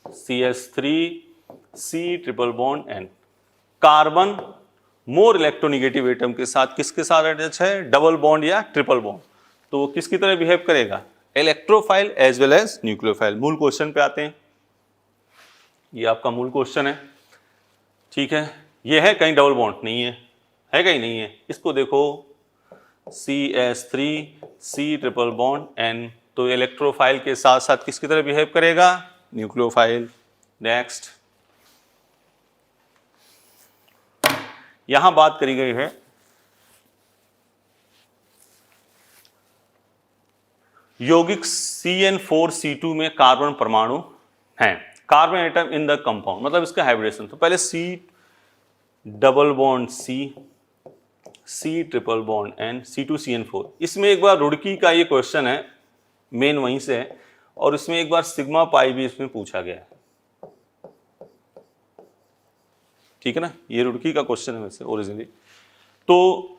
Speaker 1: CH3 C triple bond N। Carbon more electronegative atom के साथ किसके साथ अटैच है, डबल बॉन्ड या ट्रिपल बॉन्ड, तो वो किसकी तरह बिहेव करेगा, electrophile as well as nucleophile. मूल क्वेश्चन पे आते हैं, ये आपका मूल क्वेश्चन है। ठीक है, ये है कहीं डबल बॉन्ड नहीं है कहीं नहीं है, इसको देखो CH3 C triple bond N, तो इलेक्ट्रोफाइल के साथ साथ किसकी तरह बिहेव करेगा, न्यूक्लियोफाइल। नेक्स्ट, यहां बात करी गई है यौगिक CN4C2 में कार्बन परमाणु हैं, carbon atom in the compound, मतलब इसका हाइब्रिडेशन। तो पहले C double bond C triple bond N, C2CN4। इसमें एक बार रुड़की का ये क्वेश्चन है, मेन वहीं से है, और इसमें एक बार सिग्मा पाई भी इसमें पूछा गया है। ठीक है ना, ये रुड़की का क्वेश्चन है वैसे ओरिजिनली। तो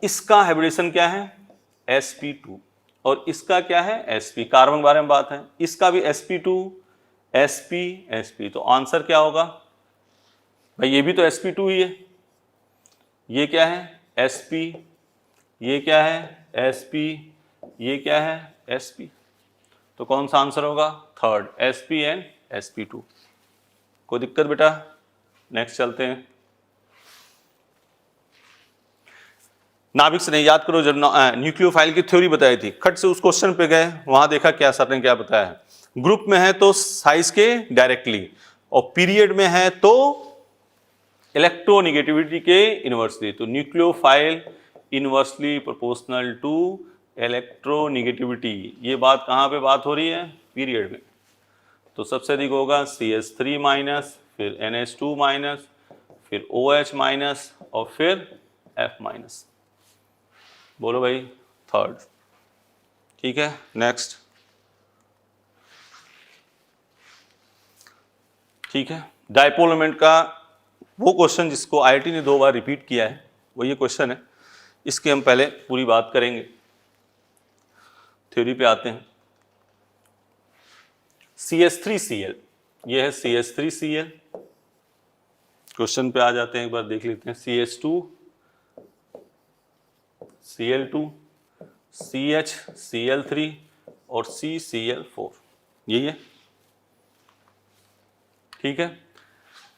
Speaker 1: इसका हाइब्रिडेशन क्या है, sp2, और इसका क्या है, sp, कार्बन के बारे में बात है। इसका भी sp2 sp, तो आंसर क्या होगा भाई, ये भी तो sp2 ही है, ये क्या है sp, ये क्या है sp, ये क्या है sp, तो कौन सा आंसर होगा, थर्ड, sp एंड sp2। कोई दिक्कत बेटा। नेक्स्ट चलते हैं, नाभिक से नहीं याद करो, जब न्यूक्लियोफाइल की थ्योरी बताई थी, खट से उस क्वेश्चन पे गए, वहां देखा क्या सर ने क्या बताया है। ग्रुप में है तो साइज के डायरेक्टली, और पीरियड में है तो इलेक्ट्रोनिगेटिविटी के इनवर्सली। तो nucleophile inversely proportional to electronegativity, ये बात कहां पे बात हो रही है, पीरियड में। तो सबसे अधिक होगा CH3 माइनस, फिर NH2 माइनस, फिर OH माइनस और फिर F माइनस। बोलो भाई थर्ड। ठीक है, नेक्स्ट। ठीक है, डायपोल मोमेंट का वो क्वेश्चन जिसको IIT ने 2 बार रिपीट किया है वो ये क्वेश्चन है। इसके हम पहले पूरी बात करेंगे, थ्योरी पे आते हैं। CH3Cl, ये है CH3Cl। क्वेश्चन पे आ जाते हैं, एक बार देख लेते हैं। CH2 Cl2 CH और CCl4, यही है। ठीक है,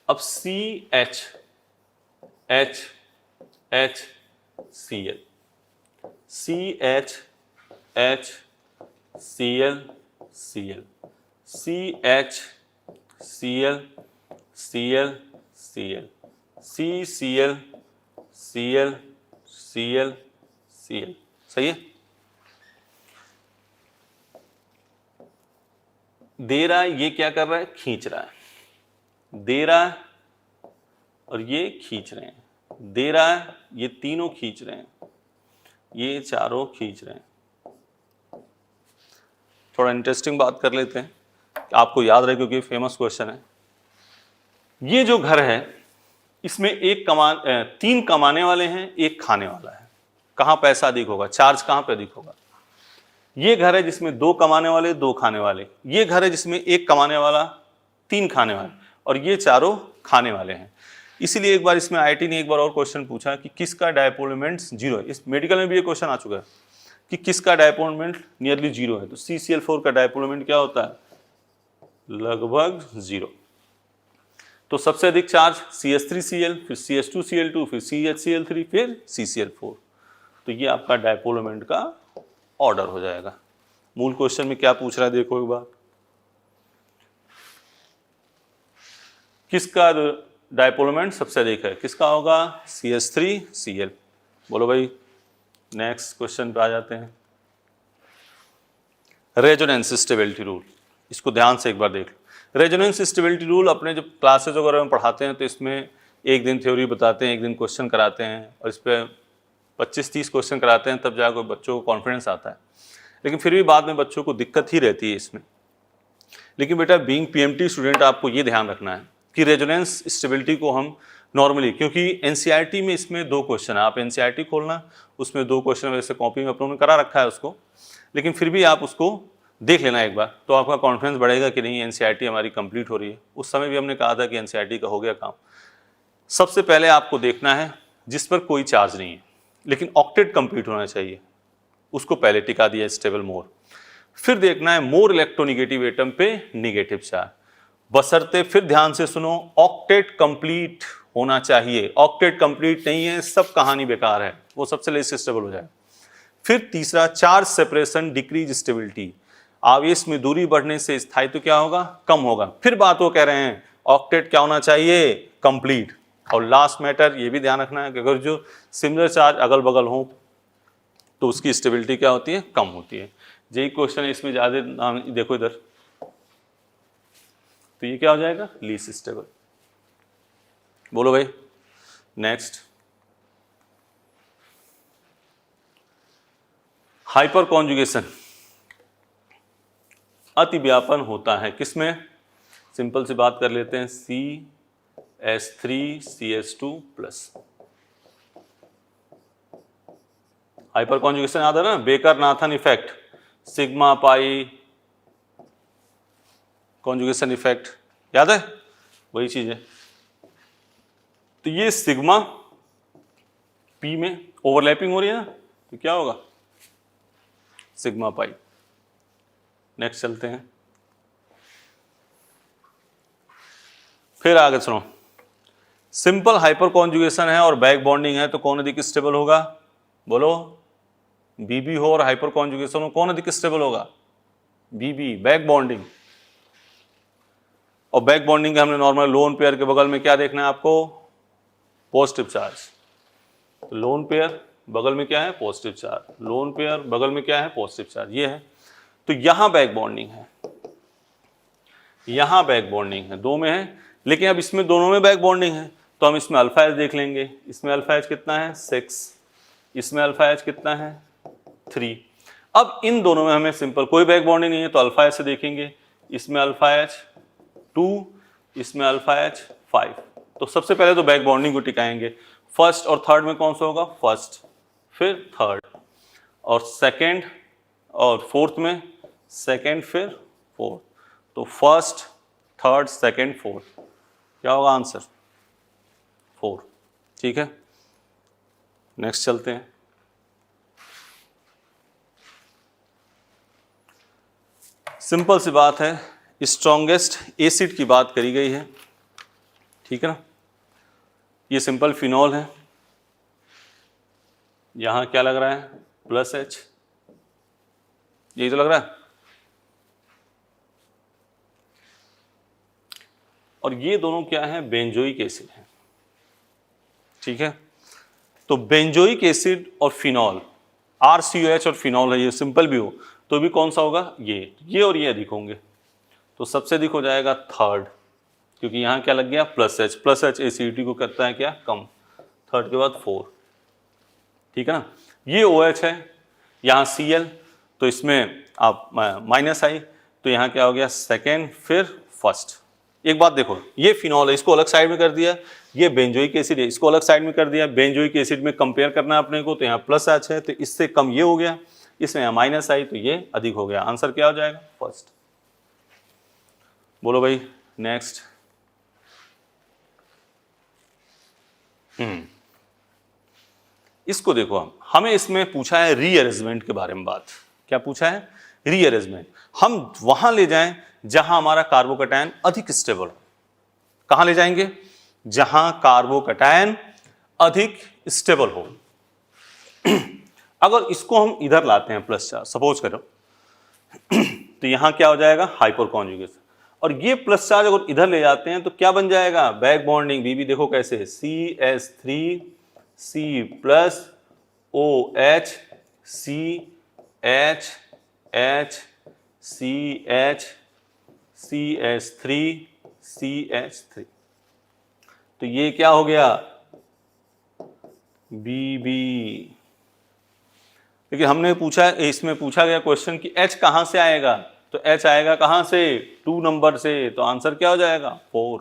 Speaker 1: अब CH Cl CH Cl Cl CH Cl Cl Cl CCl Cl Cl Cl, सही है। दे रहा है, ये क्या कर रहा है, खींच रहा है। दे रहा है और ये खींच रहे हैं, दे रहा है, ये तीनों खींच रहे हैं, ये चारों खींच रहे हैं। थोड़ा इंटरेस्टिंग बात कर लेते हैं, आपको याद रहे क्योंकि फेमस क्वेश्चन है। ये जो घर है इसमें तीन कमाने वाले हैं, एक खाने वाला है। कहां पैसा अधिक होगा, चार्ज कहां पे अधिक होगा? ये घर है जिसमें 2 कमाने वाले 2 खाने वाले, ये घर है जिसमें 1 कमाने वाला 3 खाने वाले, और ये चारों खाने वाले हैं। इसीलिए एक बार इसमें IIT ने एक बार और क्वेश्चन पूछा कि किसका डायपोल मोमेंट 0 है। इस मेडिकल में भी ये क्वेश्चन आ चुका है कि किसका डायपोल मोमेंट नियरली 0 है। तो CCl4 का डायपोल मोमेंट क्या होता है, लगभग 0। तो सबसे अधिक चार्ज CH3Cl, फिर CH2Cl2, फिर CHCl3, फिर CCl4। तो ये आपका डायपोल मोमेंट का ऑर्डर हो जाएगा। मूल क्वेश्चन में क्या पूछ रहा है देखो एक बार, किसका डायपोल मोमेंट सबसे अधिक है, किसका होगा, CH3Cl। बोलो भाई, नेक्स्ट क्वेश्चन पे आ जाते हैं। रेजोनेंस स्टेबिलिटी रूल, इसको ध्यान से एक बार देख लो। रेजोनेंस स्टेबिलिटी रूल अपने जब क्लासेज वगैरह में पढ़ाते हैं तो इसमें एक दिन थ्योरी बताते हैं, एक दिन क्वेश्चन कराते हैं, और इस पर 25-30 क्वेश्चन कराते हैं, तब जाकर बच्चों को कॉन्फिडेंस आता है। लेकिन फिर भी बाद में बच्चों को दिक्कत ही रहती है इसमें। लेकिन बेटा बीइंग PMT स्टूडेंट आपको ये ध्यान रखना है कि रेजोनेंस स्टेबिलिटी को हम नॉर्मली, क्योंकि NCERT में इसमें 2 क्वेश्चन है, आप NCERT खोलना, उसमें 2 क्वेश्चन वैसे कॉपी में अपनों ने करा रखा है उसको, लेकिन फिर भी आप उसको देख लेना एक बार, तो आपका कॉन्फिडेंस बढ़ेगा कि नहीं NCERT हमारी कंप्लीट हो रही है। उस समय भी हमने कहा था कि NCERT का हो गया काम। सबसे पहले आपको देखना है जिस पर कोई चार्ज नहीं है लेकिन ऑक्टेट कंप्लीट होना चाहिए, उसको पहले टिका दिया स्टेबल मोर। फिर देखना है मोर इलेक्ट्रोनिगेटिव एटम पे निगेटिव चार्ज, बशर्ते, फिर ध्यान से सुनो, ऑक्टेट कंप्लीट होना चाहिए। ऑक्टेट कंप्लीट नहीं है, सब कहानी बेकार है, वो सबसे लेस स्टेबल हो जाए। फिर तीसरा, चार्ज सेपरेशन डिक्रीज स्टेबिलिटी, आवेश में दूरी बढ़ने से स्थायित्व क्या होगा, कम होगा। फिर बात वो कह रहे हैं ऑक्टेट क्या होना चाहिए, कंप्लीट। और लास्ट मैटर ये भी ध्यान रखना है कि अगर जो सिमिलर चार्ज अगल बगल हो तो उसकी स्टेबिलिटी क्या होती है, कम होती है। यही क्वेश्चन है इसमें ज्यादा, देखो इधर, तो ये क्या हो जाएगा, लीस्ट स्टेबल। बोलो भाई, नेक्स्ट। हाइपर कॉन्जुगेशन, अति व्यापन होता है किसमें, सिंपल सी बात कर लेते हैं, CH3CH2+। हाइपर कॉन्जुगेशन याद है ना, baker Nathan effect, sigma pi conjugation effect, याद है, वही चीज है। तो ये सिग्मा पी में ओवरलैपिंग हो रही है ना, तो क्या होगा, सिग्मा पाई। नेक्स्ट चलते हैं, फिर आगे सुनो। सिंपल हाइपर कॉन्जुगेशन है और बैक बॉन्डिंग है, तो कौन अधिक स्टेबल होगा, बोलो, बीबी हो और हाइपर कॉन्जुगेशन हो, कौन अधिक स्टेबल होगा, बीबी, बैक बॉन्डिंग। और बैक बॉन्डिंग के हमने नॉर्मल लोन पेयर के बगल में क्या देखना है आपको, पॉजिटिव चार्ज। तो लोन पेयर बगल में क्या है, पॉजिटिव चार्ज, लोन पेयर बगल में क्या है, पॉजिटिव चार्ज, ये है। तो यहां बैक बॉन्डिंग है, यहाँ बैक बॉन्डिंग है, दो में है, लेकिन अब इसमें दोनों में बैक बॉन्डिंग है, तो हम इसमें अल्फा एच देख लेंगे। इसमें अल्फा एच कितना है 6, इसमें अल्फा एच कितना है 3। अब इन दोनों में हमें सिंपल कोई बैक बॉन्डिंग नहीं है, तो अल्फा एच से देखेंगे। इसमें अल्फा एच 2, इसमें अल्फा एच 5। तो सबसे पहले तो बैक बॉन्डिंग को टिकाएंगे। फर्स्ट और थर्ड में कौन सा होगा, फर्स्ट फिर थर्ड, और सेकंड और फोर्थ में सेकंड फिर फोर्थ। तो फर्स्ट थर्ड सेकंड फोर्थ, क्या होगा आंसर 4। ठीक है, नेक्स्ट चलते हैं। सिंपल सी बात है, स्ट्रॉन्गेस्ट एसिड की बात करी गई है, ठीक है ना। ये सिंपल फिनॉल है, यहां क्या लग रहा है प्लस एच, यही तो लग रहा है। और ये दोनों क्या है, बेंजोइक एसिड है, ठीक है। तो बेंजोइक एसिड और फिनॉल, RCOH और फिनॉल है, ये सिंपल भी हो तो भी कौन सा होगा, ये और ये अधिक होंगे। तो सबसे अधिक हो जाएगा थर्ड, क्योंकि यहाँ क्या लग गया plus H. Plus H acidity को करता है क्या, कम। थर्ड के बाद 4, ठीक है ना। ये OH है, यहाँ Cl, तो इसमें आप माइनस आई, तो यहाँ क्या हो गया सेकेंड फिर फर्स्ट। एक बात देखो, ये फिनॉल है, इसको अलग साइड में कर दिया, ये बेंजोइक एसिड है, इसको अलग साइड में कर दिया। बेंजोइक एसिड में कंपेयर करना है अपने को, तो यहाँ प्लस एच है, तो इससे कम ये हो गया, इसमें यहाँ माइनस आई, तो ये अधिक हो गया। आंसर क्या हो जाएगा, फर्स्ट। बोलो भाई नेक्स्ट। इसको देखो, हमें इसमें पूछा है रीअरेंजमेंट के बारे में बात। क्या पूछा है, रीअरेंजमेंट। हम वहां ले जाएं जहां हमारा कार्बोकैटायन अधिक स्टेबल हो। कहां ले जाएंगे, जहां कार्बोकैटायन अधिक स्टेबल हो। अगर इसको हम इधर लाते हैं प्लस चार्ज, सपोज करो, तो यहां क्या हो जाएगा हाइपर कॉन्जुगेशन। और ये प्लस चार्ज अगर इधर ले जाते हैं तो क्या बन जाएगा, बैक बॉन्डिंग। बीबी देखो कैसे है, CH3 C plus OH CH H CH CH3 CH3। तो ये क्या हो गया BB। लेकिन हमने पूछा, इसमें पूछा गया क्वेश्चन कि H कहां से आएगा, तो H आएगा कहां से, 2 नंबर से, तो आंसर क्या हो जाएगा 4।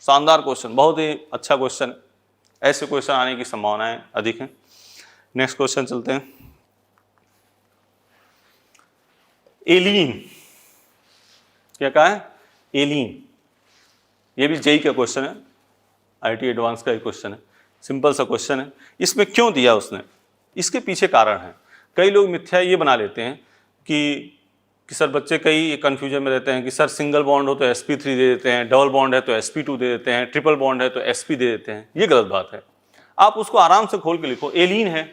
Speaker 1: शानदार क्वेश्चन, बहुत ही अच्छा क्वेश्चन। ऐसे क्वेश्चन आने की संभावनाएं अधिक हैं। नेक्स्ट क्वेश्चन चलते हैं। एलीन, क्या कहा है, एलीन। ये भी जेई का क्वेश्चन है, IIT एडवांस का एक क्वेश्चन है, सिंपल सा क्वेश्चन है। इसमें क्यों दिया उसने, इसके पीछे कारण है। कई लोग मिथ्या ये बना लेते हैं कि सर, बच्चे कई कंफ्यूजन में रहते हैं कि सर सिंगल बॉन्ड हो तो sp3 दे देते हैं, डबल बॉन्ड है तो sp2 दे देते हैं, ट्रिपल बॉन्ड है तो sp दे देते हैं। ये गलत बात है। आप उसको आराम से खोल के लिखो, एलीन है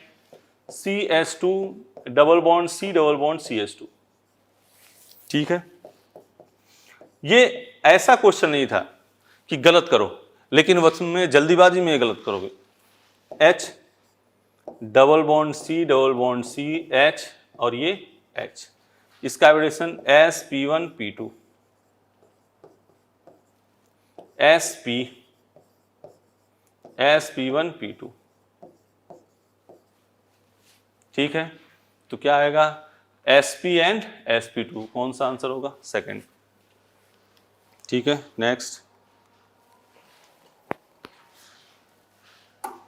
Speaker 1: CH2 double bond C double bond CH2, ठीक है। ये ऐसा क्वेश्चन नहीं था कि गलत करो, लेकिन उसमें जल्दीबाजी में गलत करोगे। H double bond C double bond C H और ये H, इसका एब्रिविएशन sp1p2 sp1p2, ठीक है। तो क्या आएगा sp एंड sp2, कौन सा आंसर होगा, सेकंड, ठीक है। Next,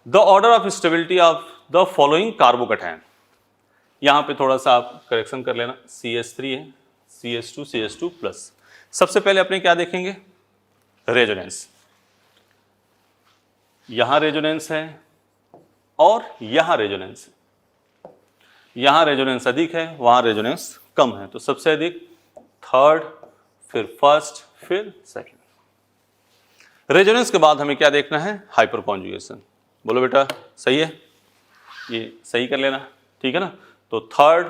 Speaker 1: the order of stability of the following carbocation. यहां पे थोड़ा सा आप करेक्शन कर लेना, CH3 है, CH2 CH2 प्लस। सबसे पहले अपने क्या देखेंगे, रेजोनेंस। यहां रेजोनेंस है और यहां रेजोनेंस है। यहां रेजोनेंस अधिक है, वहां रेजोनेंस कम है, तो सबसे अधिक थर्ड, फिर फर्स्ट, फिर सेकंड। रेजोनेंस के बाद हमें क्या देखना है, हाइपर कॉन्जुगेशन। बोलो बेटा सही है, ये सही कर लेना, ठीक है ना। तो थर्ड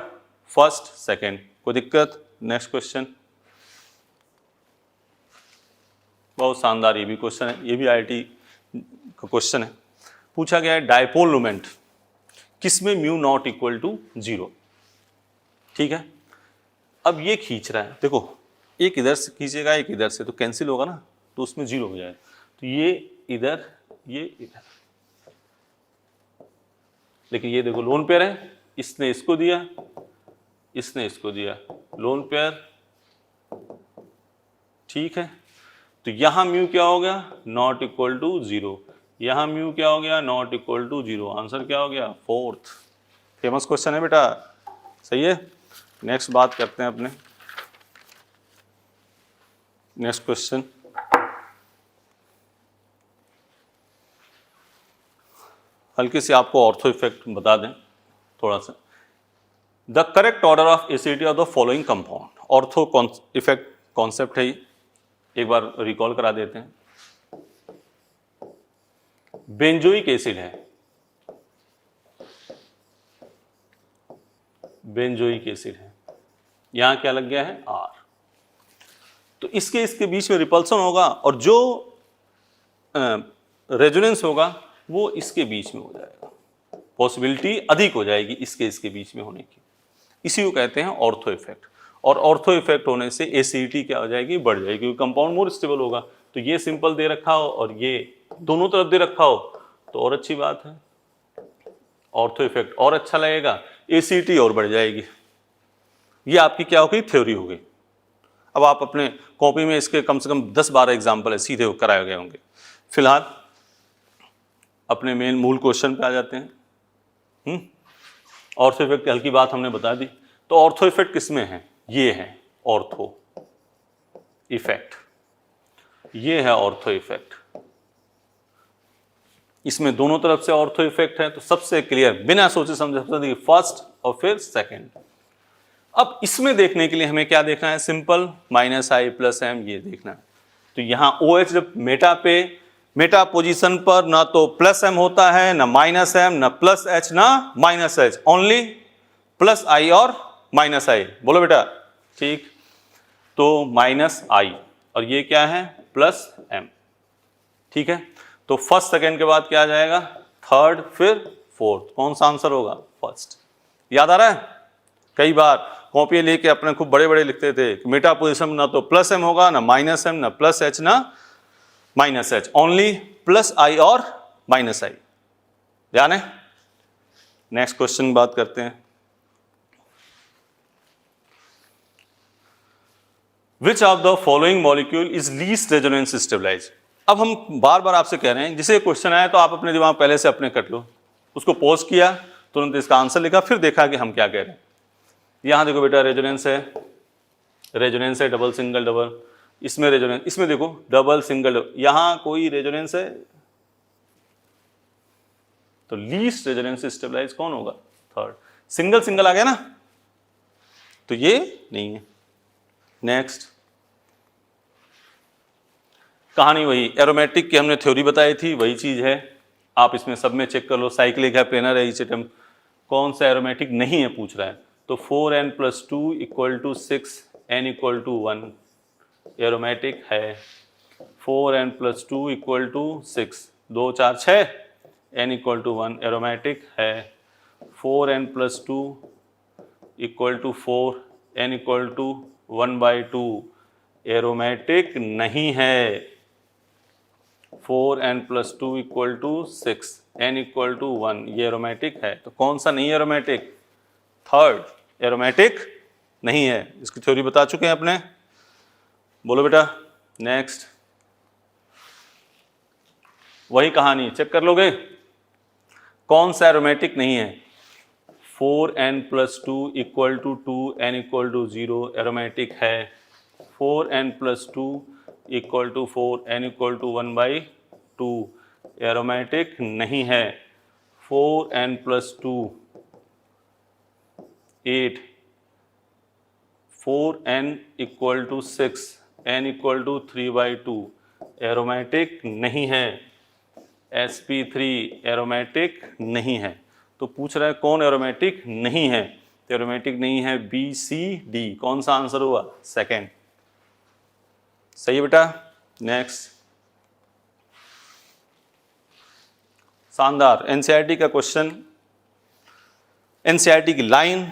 Speaker 1: फर्स्ट सेकंड, कोई दिक्कत। नेक्स्ट क्वेश्चन, बहुत शानदार ये भी क्वेश्चन है, ये भी IIT का क्वेश्चन है। पूछा गया है डायपोल मोमेंट किसमें म्यू नॉट इक्वल टू 0, ठीक है। अब ये खींच रहा है, देखो एक इधर से खींचेगा, एक इधर से, तो कैंसिल होगा ना, तो उसमें 0 हो जाएगा। तो ये इधर, ये इधर, लेकिन ये देखो लोन पेयर है, इसने इसको दिया, इसने इसको दिया, लोन पेयर, ठीक है। तो यहां म्यू क्या हो गया, नॉट इक्वल टू 0, यहां म्यू क्या हो गया, नॉट इक्वल टू 0। आंसर क्या हो गया, 4th। फेमस क्वेश्चन है बेटा, सही है। नेक्स्ट बात करते हैं अपने, नेक्स्ट क्वेश्चन, हल्की सी आपको ऑर्थो इफेक्ट बता दें थोड़ा सा। The correct order of acidity of the following compound, ortho effect concept है, एक बार रिकॉल करा देते हैं। बेंजोइक एसिड है, बेंजोइक एसिड है, यहां क्या लग गया है, R। तो इसके बीच में रिपल्सन होगा, और जो रेजोनेंस होगा वो इसके बीच में हो जाएगा, पॉसिबिलिटी अधिक हो जाएगी इसके बीच में होने की। इसी को कहते हैं ऑर्थो इफेक्ट। और ऑर्थो इफेक्ट होने से एसिडिटी क्या हो जाएगी, बढ़ जाएगी, क्योंकि कंपाउंड मोर स्टेबल होगा। तो ये सिंपल दे रखा हो और ये दोनों तरफ दे रखा हो तो और अच्छी बात है, ऑर्थो इफेक्ट और अच्छा लगेगा, एसिडिटी और बढ़ जाएगी। ये आपकी क्या होगी, थ्योरी होगी। अब आप अपने कॉपी में इसके कम से कम 10-12 एग्जाम्पल है सीधे कराए गए होंगे। फिलहाल अपने मेन मूल क्वेश्चन पे आ जाते हैं। ऑर्थो इफेक्ट की हल्की बात हमने बता दी। तो ऑर्थो इफेक्ट किसमें है, ये है ऑर्थो इफेक्ट, ये है ऑर्थो इफेक्ट। इसमें दोनों तरफ से ऑर्थो इफेक्ट है, तो सबसे क्लियर बिना सोचे समझे फर्स्ट और फिर सेकंड। अब इसमें देखने के लिए हमें क्या देखना है, सिंपल -I + M ये देखना है। तो यहां OH जब मेटा पोजीशन पर ना तो +M होता है, ना -M, ना +H, ना -H, ओनली +I और -I। बोलो बेटा, ठीक। तो -I और ये क्या है, +M, ठीक है। तो फर्स्ट सेकंड के बाद क्या आ जाएगा, थर्ड, फिर फोर्थ। कौन सा आंसर होगा, फर्स्ट। याद आ रहा है, कई बार कॉपी लेके अपने खूब बड़े बड़े लिखते थे कि मेटा पोजीशन ना तो +M होगा, ना -M, ना +H, ना -H, ओनली +I और -I। ध्यान है। नेक्स्ट क्वेश्चन बात करते हैं। Which of the following molecule is least resonance stabilized? अब हम बार बार आपसे कह रहे हैं, जिसे क्वेश्चन आया तो आप अपने दिमाग पहले से अपने कट लो, उसको पॉज किया, तुरंत इसका आंसर लिखा, फिर देखा कि हम क्या कह रहे हैं। यहां देखो बेटा, रेजोनेंस है, डबल सिंगल डबल, इसमें रेजोनेंस, इसमें देखो डबल सिंगल डबल, यहां कोई रेजोनेंस है, तो लीस्ट रेजोनेंस स्टेबलाइज कौन होगा, थर्ड। सिंगल सिंगल आ गया ना, तो ये नहीं है। नेक्स्ट कहानी वही, एरोमेटिक की हमने थ्योरी बताई थी, वही चीज है। आप इसमें सब में चेक कर लो, साइक्लिक है, प्लेनर है, इचेटम, कौन सा एरोमेटिक नहीं है पूछ रहा है। तो 4n + 2 = 6, n = 1 एरोमेटिक है। 4n + 2 = 6, 2 4 6, n = 1 एरोमेटिक है। 4n + 2 = 4, n = 1/2 एरोमेटिक नहीं है। 4n + 2 = 6, n = 1 ये एरोमेटिक है। तो कौन सा नहीं एरोमेटिक, थर्ड एरोमेटिक नहीं है। इसकी थ्योरी बता चुके हैं अपने, बोलो बेटा। नेक्स्ट वही कहानी चेक कर लोगे, कौन सा एरोमेटिक नहीं है। 4n + 2 = 2, n = 0 एरोमेटिक है। 4n + 2 = 4, n = 1/2 एरोमेटिक नहीं है। 4n + 2 8, 4n = 6, n = 3/2 एरोमेटिक नहीं है। sp3 एरोमेटिक नहीं है। तो पूछ रहा है कौन एरोमेटिक नहीं है, तो एरोमेटिक नहीं है B, C, D। कौन सा आंसर हुआ, सेकेंड। सही है बेटा। नेक्स्ट शानदार एनसीईआरटी का क्वेश्चन, एनसीईआरटी की लाइन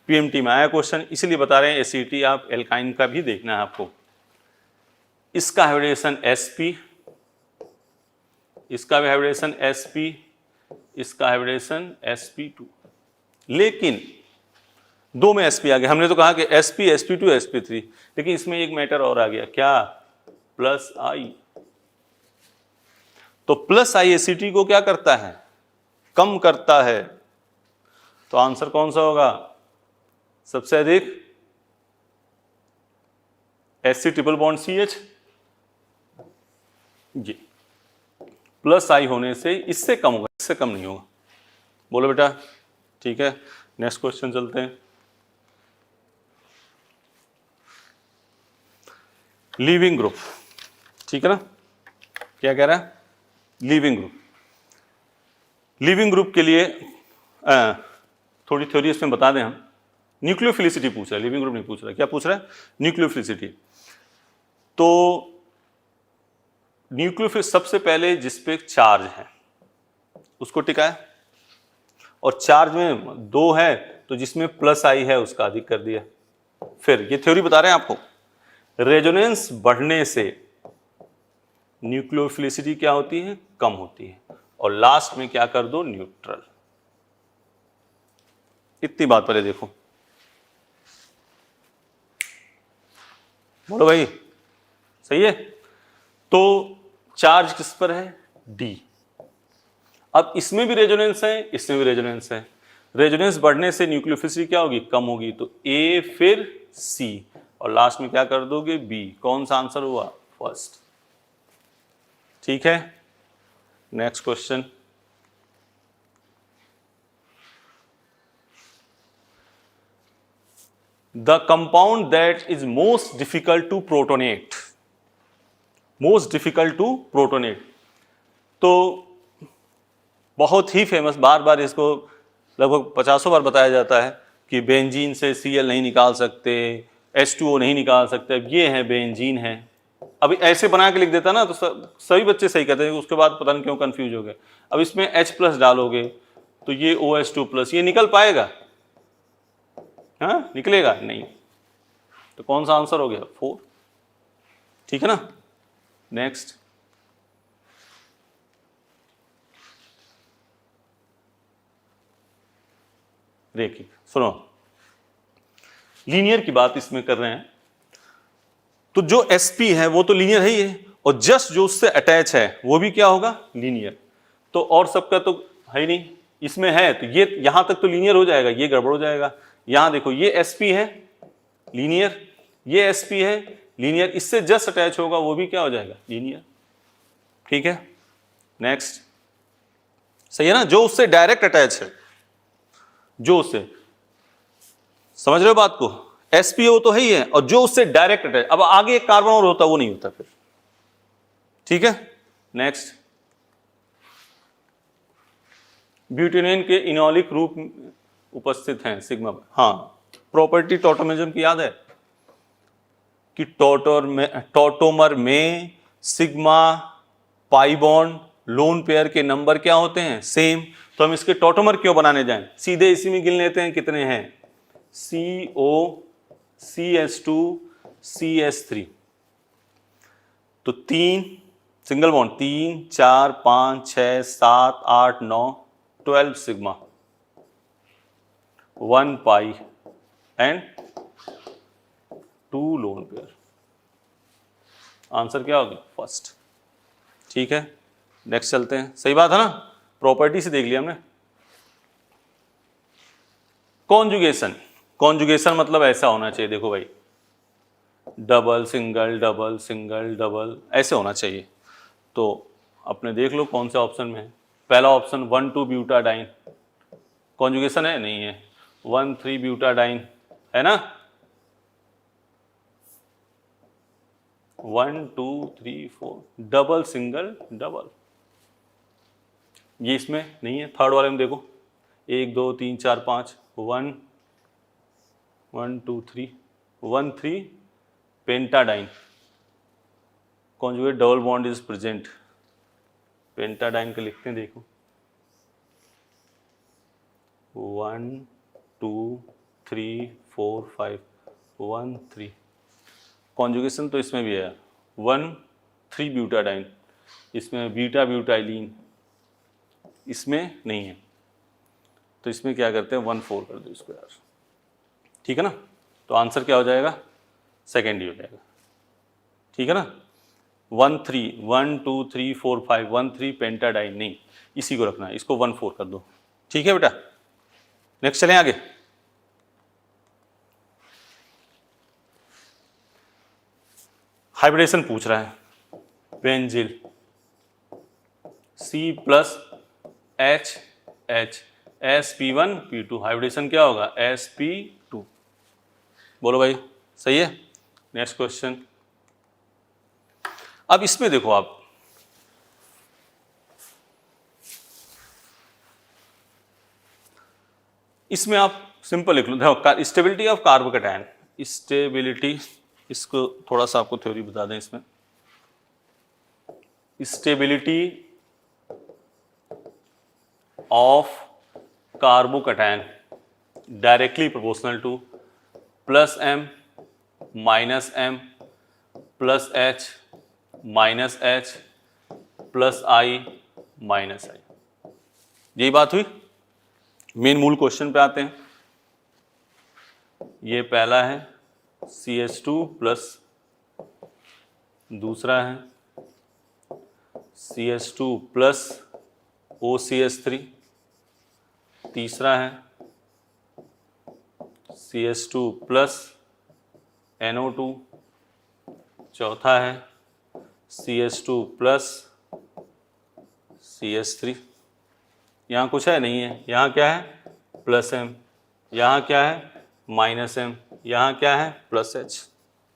Speaker 1: पीएमटी में आया क्वेश्चन, इसलिए बता रहे हैं एसिडिटी आप एल्काइन का भी देखना है आपको। इसका हाइब्रिडेशन sp, इसका भी हाइब्रिडेशन sp, इसका हाइब्रिडेशन sp2, लेकिन दो में sp आ गया। हमने तो कहा कि sp, sp2, sp3, लेकिन इसमें एक मैटर और आ गया, क्या? प्लस आई। तो प्लस आई एसिटी को क्या करता है? कम करता है। तो आंसर कौन सा होगा? सबसे अधिक Sc ट्रिपल बॉन्ड CH, जी प्लस आई होने से इससे कम होगा, इससे कम नहीं होगा। बोलो बेटा, ठीक है। नेक्स्ट क्वेश्चन चलते हैं। लीविंग ग्रुप, ठीक है ना? क्या कह रहा है? Leaving group. लीविंग ग्रुप के लिए थोड़ी थ्योरी इसमें बता दें हम। न्यूक्लियोफिलिसिटी पूछ रहा है, लिविंग ग्रुप नहीं पूछ रहा। क्या पूछ रहा है? न्यूक्लियोफिलिसिटी। तो न्यूक्लियोफिल सबसे पहले जिस पे चार्ज है उसको टिकाया, और चार्ज में 2 है तो जिसमें प्लस आई है उसका अधिक कर दिया। फिर ये थ्योरी बता रहे हैं आपको, रेजोनेंस बढ़ने से न्यूक्लियोफिलिसिटी क्या होती है? कम होती है, और लास्ट में क्या कर दो? न्यूट्रल। इतनी बात पहले देखो। बोलो भाई, सही है? तो चार्ज किस पर है? डी। अब इसमें भी रेजोनेंस है, इसमें भी रेजोनेंस है। रेजोनेंस बढ़ने से न्यूक्लियोफिलिसिटी क्या होगी? कम होगी। तो ए, फिर सी, और लास्ट में क्या कर दोगे? बी। कौन सा आंसर हुआ? फर्स्ट। ठीक है। Next question. The compound that is most difficult to protonate, most difficult to protonate. तो बहुत ही फेमस, बार बार इसको लगभग 50 बार बताया जाता है कि बेंजीन से Cl नहीं निकाल सकते, H2O नहीं निकाल सकते। अब ये है बेंजीन है, अभी ऐसे बना के लिख देता ना तो सभी बच्चे सही कहते हैं, उसके बाद पता नहीं क्यों कंफ्यूज हो गए। अब इसमें H+ डालोगे तो ये OH2+, ये निकल पाएगा? हाँ, निकलेगा नहीं। तो कौन सा आंसर हो गया? 4। ठीक है ना? नेक्स्ट। रेखिक, सुनो, लीनियर की बात इसमें कर रहे हैं। तो जो sp है वो तो लीनियर है ही है, और जस्ट जो उससे अटैच है वो भी क्या होगा? लीनियर। तो और सबका तो है ही नहीं, इसमें है तो ये यहां तक तो लीनियर हो जाएगा, ये गड़बड़ हो जाएगा। यहां देखो, ये sp है लीनियर, ये sp है लीनियर, इससे जस्ट अटैच होगा वो भी क्या हो जाएगा? लीनियर। ठीक है। नेक्स्ट। सही है ना? जो उससे डायरेक्ट अटैच है, जो उससे, समझ रहे हो बात को? spo तो है ही है, और जो उससे डायरेक्ट अटैच, अब आगे एक कार्बन और होता वो नहीं होता फिर। ठीक है। नेक्स्ट। ब्यूटेनियन के इनॉलिक रूप उपस्थित हैं सिग्मा। हाँ, प्रॉपर्टी टॉटोमेरिज्म की याद है कि टॉटोमर में sigma pi bond lone pair के नंबर क्या होते हैं? सेम। तो हम इसके टॉटोमर क्यों बनाने जाएं? सीधे इसी में गिन लेते हैं कितने हैं। CO, CS2, CS3। तो 3 single bond, 3, 4, 5, 6, 7, 8, 9, 12 sigma, 1 pi and 2 lone pair. Answer क्या होगा? फर्स्ट। ठीक है। नेक्स्ट चलते हैं। सही बात है ना? प्रॉपर्टी से देख लिया हमने। कॉन्जुगेशन। कॉन्जुगेशन मतलब ऐसा होना चाहिए, देखो भाई, double single double single double ऐसे होना चाहिए। तो अपने देख लो कौन से ऑप्शन में है। पहला ऑप्शन 1,2 ब्यूटाडाइन कॉन्जुगेशन है? नहीं है। 1,3 ब्यूटाडाइन है ना? 1, 2, 3, 4 डबल सिंगल डबल, ये इसमें नहीं है। थर्ड वाले में देखो, 1, 2, 3, 4, 5, 1, 2, 3, 1, 3 pentadiene conjugate double bond is present. Pentadiene के लिखते हैं, देखो 1, 2, 3, 4, 5, 1, 3 कॉन्जुगेशन तो इसमें भी है। 1,3 ब्यूटाडाइन, इसमें बीटा ब्यूटाइलिन, इसमें नहीं है, तो इसमें क्या करते हैं 1,4 कर दो इसको यार, ठीक है ना। तो आंसर क्या हो जाएगा, सेकेंड ही हो जाएगा, ठीक है ना। 1,3 1 2 3 4 5 1,3 पेंटाडाइन नहीं, इसी को रखना है, इसको 1,4 कर दो, ठीक है बेटा। नेक्स्ट चलें आगे। हाइब्रिडेशन पूछ रहा है, बेंजिल C+H sp1p2, हाइब्रिडेशन क्या होगा sp2, बोलो भाई सही है। नेक्स्ट क्वेश्चन, अब इसमें देखो आप, इसमें आप सिंपल लिख लो, देखो स्टेबिलिटी ऑफ कार्बोकैटायन, स्टेबिलिटी, इसको थोड़ा सा आपको थ्योरी बता दें, इसमें stability of carbocation directly proportional to +m -m +h -h +i -i, यही बात हुई। मेन मूल क्वेश्चन पे आते हैं। ये पहला है CH2 प्लस, दूसरा है CH2 प्लस OCH3, तीसरा है CH2 प्लस NO2, चौथा है CH2 प्लस CH3। यहाँ कुछ है नहीं है, यहाँ क्या है +m, यहाँ क्या है -m, यहाँ क्या है +h।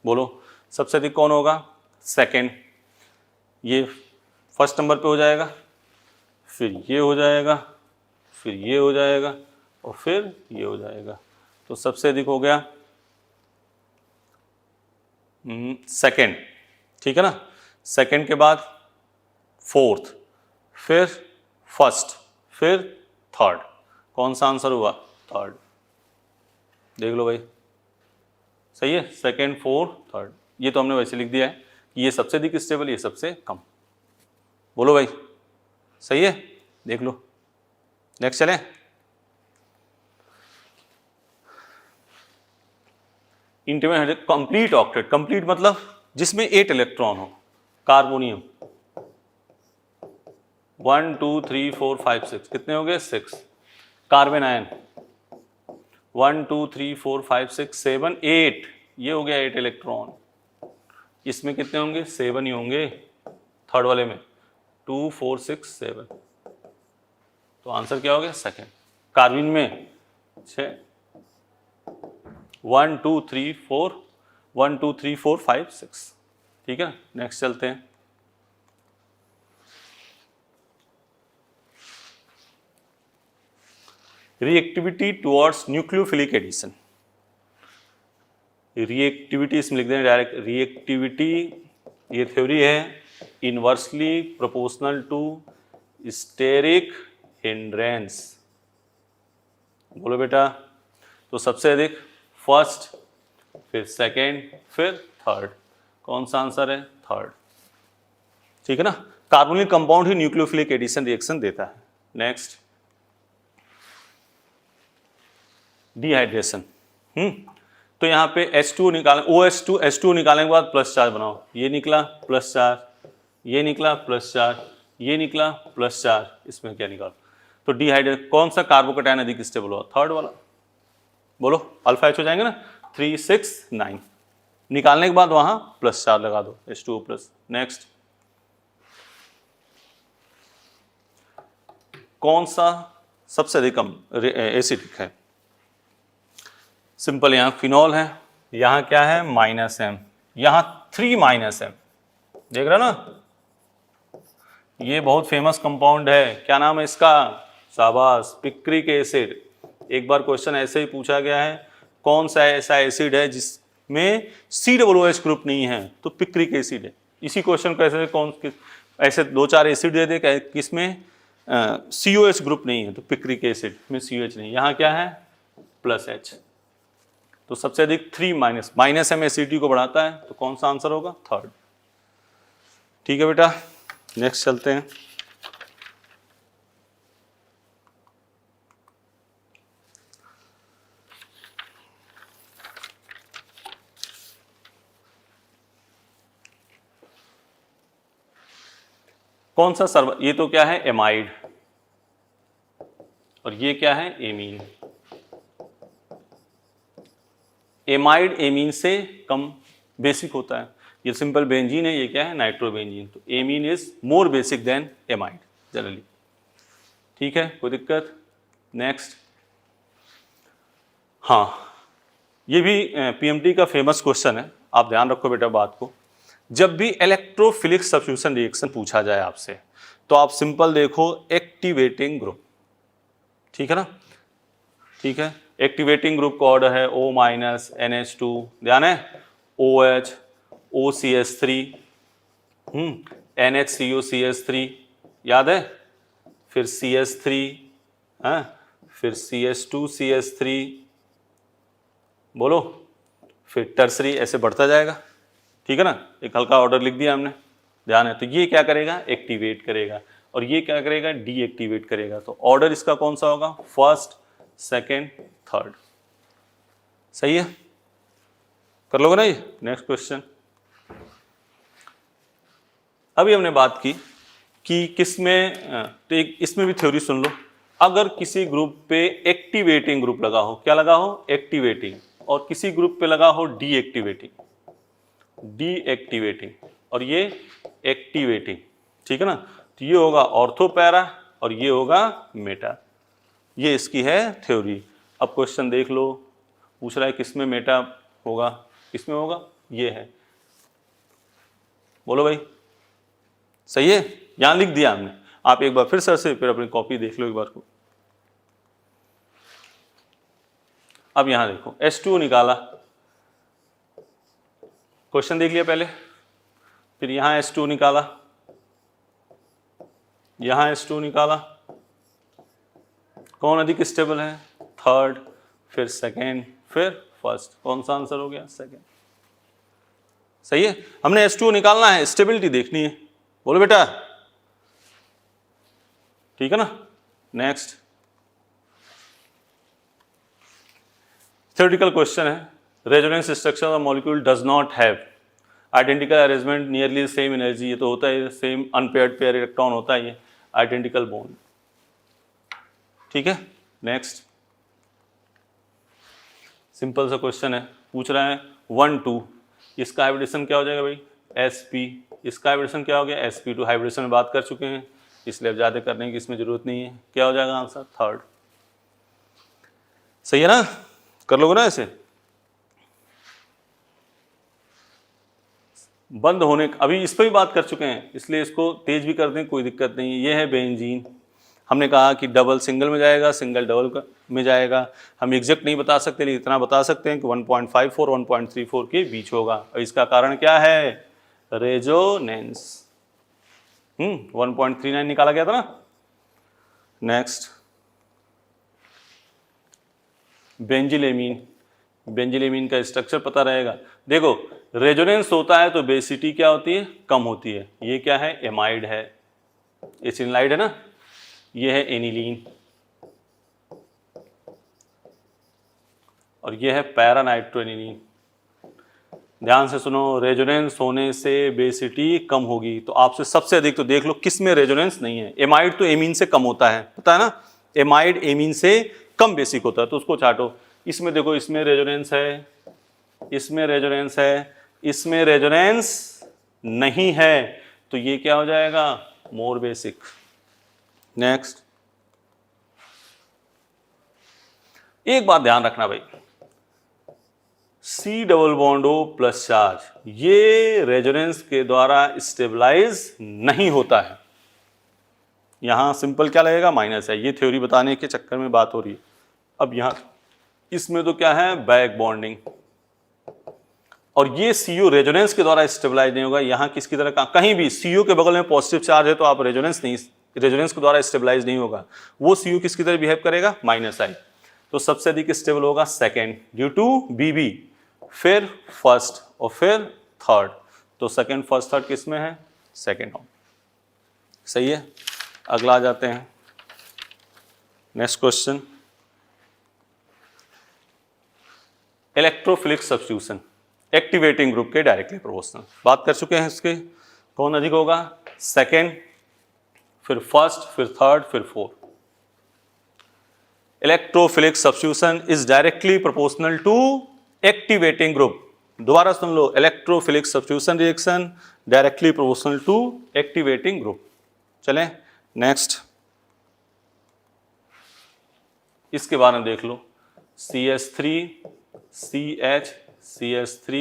Speaker 1: बोलो सबसे अधिक कौन होगा, सेकेंड, ये फर्स्ट नंबर पे हो जाएगा, फिर ये हो जाएगा, फिर ये हो जाएगा और फिर ये हो जाएगा। तो सबसे अधिक हो गया सेकेंड, ठीक है ना। सेकेंड के बाद फोर्थ, फिर फर्स्ट, फिर थर्ड, कौन सा आंसर हुआ थर्ड, देख लो भाई सही है, सेकेंड फोर्थ थर्ड। ये तो हमने वैसे लिख दिया है कि ये सबसे अधिक स्टेबल, ये सबसे कम। बोलो भाई सही है, देख लो। नेक्स्ट चलें, इंटीमेट कंप्लीट ऑक्टेट, कंप्लीट मतलब जिसमें 8 इलेक्ट्रॉन हो, कार्बोनियम 1 2 3 4 5 6, कितने हो गए 6। कार्बन आयन 1 2 3 4 5 6 7 8, ये हो गया 8 इलेक्ट्रॉन। इसमें कितने होंगे 7 ही होंगे, थर्ड वाले में 2 4 6 7, तो आंसर क्या हो गया सेकेंड। कार्बन में 6 1 2 3 4 1 2 3 4 5 6, ठीक है। नेक्स्ट चलते हैं, reactivity towards nucleophilic addition. Reactivity इसमें लिख दें डायरेक्ट, रिएक्टिविटी ये थ्योरी है inversely proportional to steric hindrance. बोलो बेटा, तो सबसे अधिक फर्स्ट, फिर सेकेंड, फिर थर्ड, कौन सा आंसर है थर्ड, ठीक है ना। कार्बोनिल कंपाउंड ही न्यूक्लियोफिलिक एडिशन रिएक्शन देता है। Next, dehydration. तो यहाँ पे H2 निकालें, OH2 H2 निकालने के बाद प्लस चार्ज बनाओ, ये निकला प्लस चार्ज, ये निकला प्लस चार्ज, ये निकला प्लस चार्ज, इसमें क्या निकालो, तो डिहाइड्रेट कौन सा कार्बोकैटायन अधिक स्टेबल हुआ, थर्ड वाला। बोलो अल्फा H हो जाएंगे ना, 3 6 9, निकालने के बाद वहां प्लस चार्ज लगा दो H2O प्लस। नेक्स्ट, कौन सा सबसे अधिक एसिडिक है, सिंपल, यहाँ फिनॉल है, यहाँ क्या है -m, यहाँ 3 -m, देख रहे हो ना, ये बहुत फेमस कंपाउंड है, क्या नाम है इसका, शाबाश, पिक्रिक एसिड। एक बार क्वेश्चन ऐसे ही पूछा गया है, कौन सा ऐसा एसिड है जिसमें COOH ग्रुप नहीं है, तो पिक्रिक एसिड है। इसी क्वेश्चन को ऐसे 2-4 एसिड दे दे किसमें COH ग्रुप नहीं है, तो पिक्रिक एसिड में COH नहीं, यहाँ क्या है +H। तो सबसे अधिक 3 -m एसिडिटी को बढ़ाता है, तो कौन सा आंसर होगा थर्ड। ठीक है बेटा, नेक्स्ट चलते हैं। कौन सा सर्व, ये तो क्या है एमाइड, और ये क्या है एमीन। एमाइड एमीन से कम बेसिक होता है। ये सिंपल बेंजीन है, ये क्या है नाइट्रोबेंजीन। तो amine is more basic than amide generally. ठीक है, कोई दिक्कत? नेक्स्ट, हाँ ये भी पीएमटी का फेमस क्वेश्चन है, आप ध्यान रखो बेटा बात को। जब भी इलेक्ट्रोफिलिक सब्स्टिट्यूशन रिएक्शन पूछा जाए आपसे, तो आप सिंपल देखो एक्टिवेटिंग ग्रुप, ठीक है ना। ठीक है, एक्टिवेटिंग ग्रुप का ऑर्डर है O माइनस NH2, ध्यान है, OH OCH3 NHCO CH3, याद है, फिर CH3 है, फिर CH2 CH3, बोलो, फिर टर्सरी, ऐसे बढ़ता जाएगा। ठीक है ना, एक हल्का ऑर्डर लिख दिया हमने, ध्यान है। तो ये क्या करेगा एक्टिवेट करेगा, और ये क्या करेगा डीएक्टिवेट करेगा। तो ऑर्डर इसका कौन सा होगा, फर्स्ट सेकेंड थर्ड। सही है, कर लोगे ना ये। नेक्स्ट क्वेश्चन, अभी हमने बात की कि किसमें, तो एक इसमें भी थ्योरी सुन लो। अगर किसी ग्रुप पे एक्टिवेटिंग ग्रुप लगा हो, क्या लगा हो एक्टिवेटिंग, और किसी ग्रुप पे लगा हो डीएक्टिवेटिंग, डीएक्टिवेटिंग और ये एक्टिवेटिंग, ठीक है ना, तो ये होगा ऑर्थो पैरा और ये होगा मेटा। ये इसकी है थ्योरी। अब क्वेश्चन देख लो, पूछ रहा है किसमें मेटा होगा, किसमें होगा, ये है, बोलो भाई। सही है, यहां लिख दिया हमने, आप एक बार फिर सर से फिर अपनी कॉपी देख लो एक बार को। अब यहां देखो H2O निकाला, क्वेश्चन देख लिया पहले, फिर यहां H2O निकाला, यहां H2O निकाला, कौन अधिक स्टेबल है, थर्ड, फिर सेकेंड, फिर फर्स्ट, कौन सा आंसर हो गया सेकेंड। सही है, हमने H2O निकालना है, स्टेबिलिटी देखनी है, बोलो बेटा, ठीक है ना। नेक्स्ट थ्योरेटिकल क्वेश्चन है, resonance structure of molecule does not have identical arrangement nearly same energy, ये तो होता है सेम अनपेयर्ड पेयर इलेक्ट्रॉन होता है, ये आइडेंटिकल बॉन्ड, ठीक है। नेक्स्ट सिंपल सा क्वेश्चन है, पूछ रहा है 1 2, इसका हाइब्रिडेशन क्या हो जाएगा भाई sp, इसका हाइब्रिडेशन क्या हो गया sp2, हाइब्रिडेशन में बात कर चुके हैं इसलिए अब ज़्यादा करने की इसमें जरूरत नहीं है। क्या हो जाएगा आंसर थर्ड। सही है ना, कर लोगे ना ऐसे। बंद होने, अभी इस पर भी बात कर चुके हैं इसलिए इसको तेज भी कर दें, कोई दिक्कत नहीं है। ये है बेंजीन, हमने कहा कि डबल सिंगल में जाएगा, सिंगल डबल में जाएगा। हम एग्जैक्ट नहीं बता सकते लेकिन इतना बता सकते हैं कि 1.54 1.34 के बीच होगा। और इसका कारण क्या है रेजोनेंस। 1.39 निकाला गया था ना। नेक्स्ट बेंजिलेमीन, बेंजिलेमीन का स्ट्रक्चर पता रहेगा। देखो रेजोनेंस होता है तो बेसिटी क्या होती है कम होती है। ये क्या है एमाइड है, एसिनाइड है ना, ये है एनिलीन और ये है पैरानाइट्रोएनिलीन। ध्यान से सुनो, रेजोनेंस होने से बेसिटी कम होगी। तो आपसे सबसे अधिक तो देख लो किस में रेजोनेंस नहीं है। एमाइड तो एमीन से कम होता है, पता है ना, एमाइड एमीन से कम बेसिक होता है तो उसको छाटो। इसमें देखो इसमें रेजोनेंस है, इसमें रेजोनेंस है, इसमें रेजोनेंस नहीं है तो ये क्या हो जाएगा मोर बेसिक। नेक्स्ट एक बात ध्यान रखना भाई, C double bond O plus charge ये रेजोनेंस के द्वारा स्टेबलाइज नहीं होता है। यहां सिंपल क्या लगेगा माइनस है, ये थ्योरी बताने के चक्कर में बात हो रही है। अब यहां इसमें तो क्या है बैक बॉन्डिंग और ये CO रेजोनेंस के द्वारा स्टेबलाइज नहीं होगा। यहां किसकी तरह का कहीं भी CO के बगल में पॉजिटिव चार्ज है तो आप रेजोनेंस के द्वारा स्टेबलाइज नहीं होगा। वो CO किसकी तरह बिहेव करेगा माइनस आई। तो सबसे अधिक स्टेबल होगा सेकेंड ड्यू टू BB, फिर फर्स्ट और फिर थर्ड। तो सेकेंड फर्स्ट थर्ड किस में है सेकेंड ऑन। सही है, अगला आ जाते हैं next question. Electrophilic substitution activating group के डायरेक्टली प्रोपोर्शनल, बात कर चुके हैं इसके। कौन अधिक होगा? सेकेंड, फिर फर्स्ट, फिर थर्ड, फिर fourth. Electrophilic substitution is directly proportional to activating group. दोबारा सुन लो, electrophilic substitution reaction directly proportional to activating group. चलें नेक्स्ट, इसके बारे में देख लो। CH3 CH CH3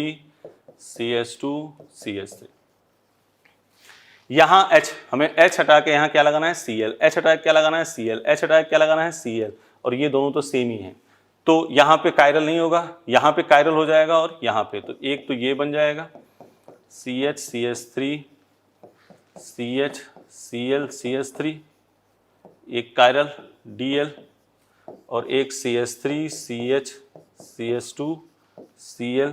Speaker 1: CH2 CH3, यहां H, हमें H हटा के यहां क्या लगाना है? Cl। H हटा के क्या लगाना है? Cl। H हटा के क्या लगाना है? Cl। और ये दोनों तो सेम ही हैं, तो यहां पे कायरल नहीं होगा, यहां पे कायरल हो जाएगा और यहां पे, तो एक तो ये बन जाएगा CH CH3 CH Cl CH3, एक कायरल Dl, और एक CH3 CH CH2 Cl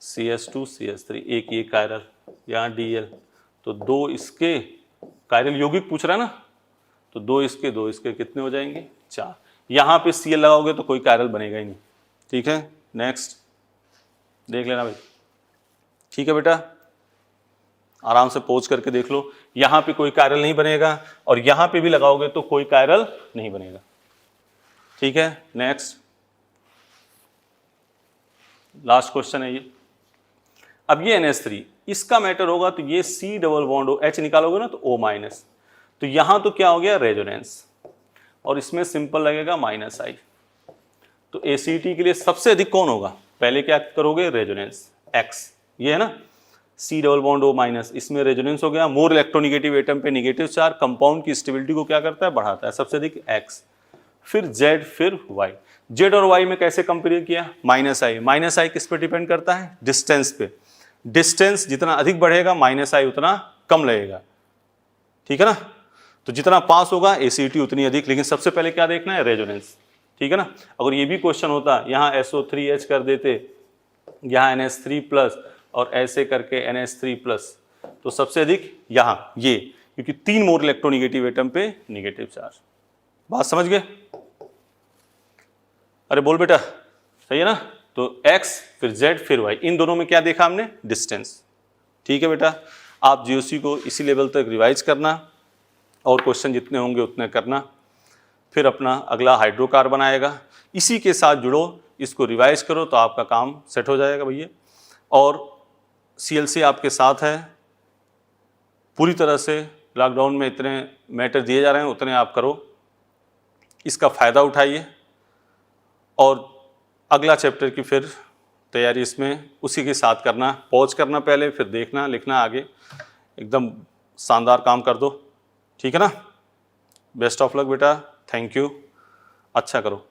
Speaker 1: CH2 CH3, एक ये कायरल, यहाँ Dl, तो दो इसके, कायरल यौगिक पूछ रहा है ना, तो दो इसके कितने हो जाएंगे? 4। यहाँ पे Cl लगाओगे तो कोई कायरल बनेगा ही नहीं। ठीक है, नेक्स्ट देख लेना भाई। ठीक है बेटा, आराम से पोज करके देख लो, यहाँ पे कोई कायरल नहीं बनेगा और यहाँ पे भी लगाओगे तो कोई कायरल नहीं बनेगा। ठीक है, नेक्स्ट लास्ट क्वेश्चन है ये। अब ये NH3, इसका मैटर होगा तो ये C डबल बॉन्ड H निकालोगे ना तो O-, तो यहां तो क्या हो गया? रेजोनेंस, और इसमें सिंपल लगेगा -I। तो ACT के लिए सबसे अधिक कौन होगा? पहले क्या करोगे? रेजोनेंस X, ये है ना, C डबल बॉन्ड O-, इसमें रेजोनेंस हो गया। मोर इलेक्ट्रोनिगेटिव एटम पे नेगेटिव चार्ज कंपाउंड की स्टेबिलिटी को क्या करता है? बढ़ाता है। सबसे अधिक X, फिर Z, फिर Y। Z और Y में कैसे कंपेयर किया? -I। -I किस पे डिपेंड करता है? डिस्टेंस पे। डिस्टेंस जितना अधिक बढ़ेगा -I उतना कम लगेगा। ठीक है ना, तो जितना पास होगा ACT उतनी अधिक, लेकिन सबसे पहले क्या देखना है? रेजोनेंस। ठीक है ना, अगर ये भी क्वेश्चन होता, यहाँ SO3H कर देते, यहाँ NH3+ और ऐसे करके NH3+, तो सबसे अधिक यहाँ ये, क्योंकि 3 मोर इलेक्ट्रोनिगेटिव एटम पे निगेटिव चार्ज। बात समझ गए? अरे बोल बेटा, सही है ना। तो X, फिर Z, फिर Y, इन दोनों में क्या देखा हमने? डिस्टेंस। ठीक है बेटा, आप GOC को इसी लेवल तक रिवाइज करना और क्वेश्चन जितने होंगे उतने करना, फिर अपना अगला हाइड्रोकार्बन आएगा, इसी के साथ जुड़ो, इसको रिवाइज करो तो आपका काम सेट हो जाएगा भैया। और CLC आपके साथ है पूरी तरह से। लॉकडाउन में इतने मैटर दिए जा रहे हैं उतने आप करो, इसका फ़ायदा उठाइए, और अगला चैप्टर की फिर तैयारी इसमें उसी के साथ करना। पॉज करना पहले, फिर देखना, लिखना आगे, एकदम शानदार काम कर दो। ठीक है ना, बेस्ट ऑफ लक बेटा, थैंक यू, अच्छा करो।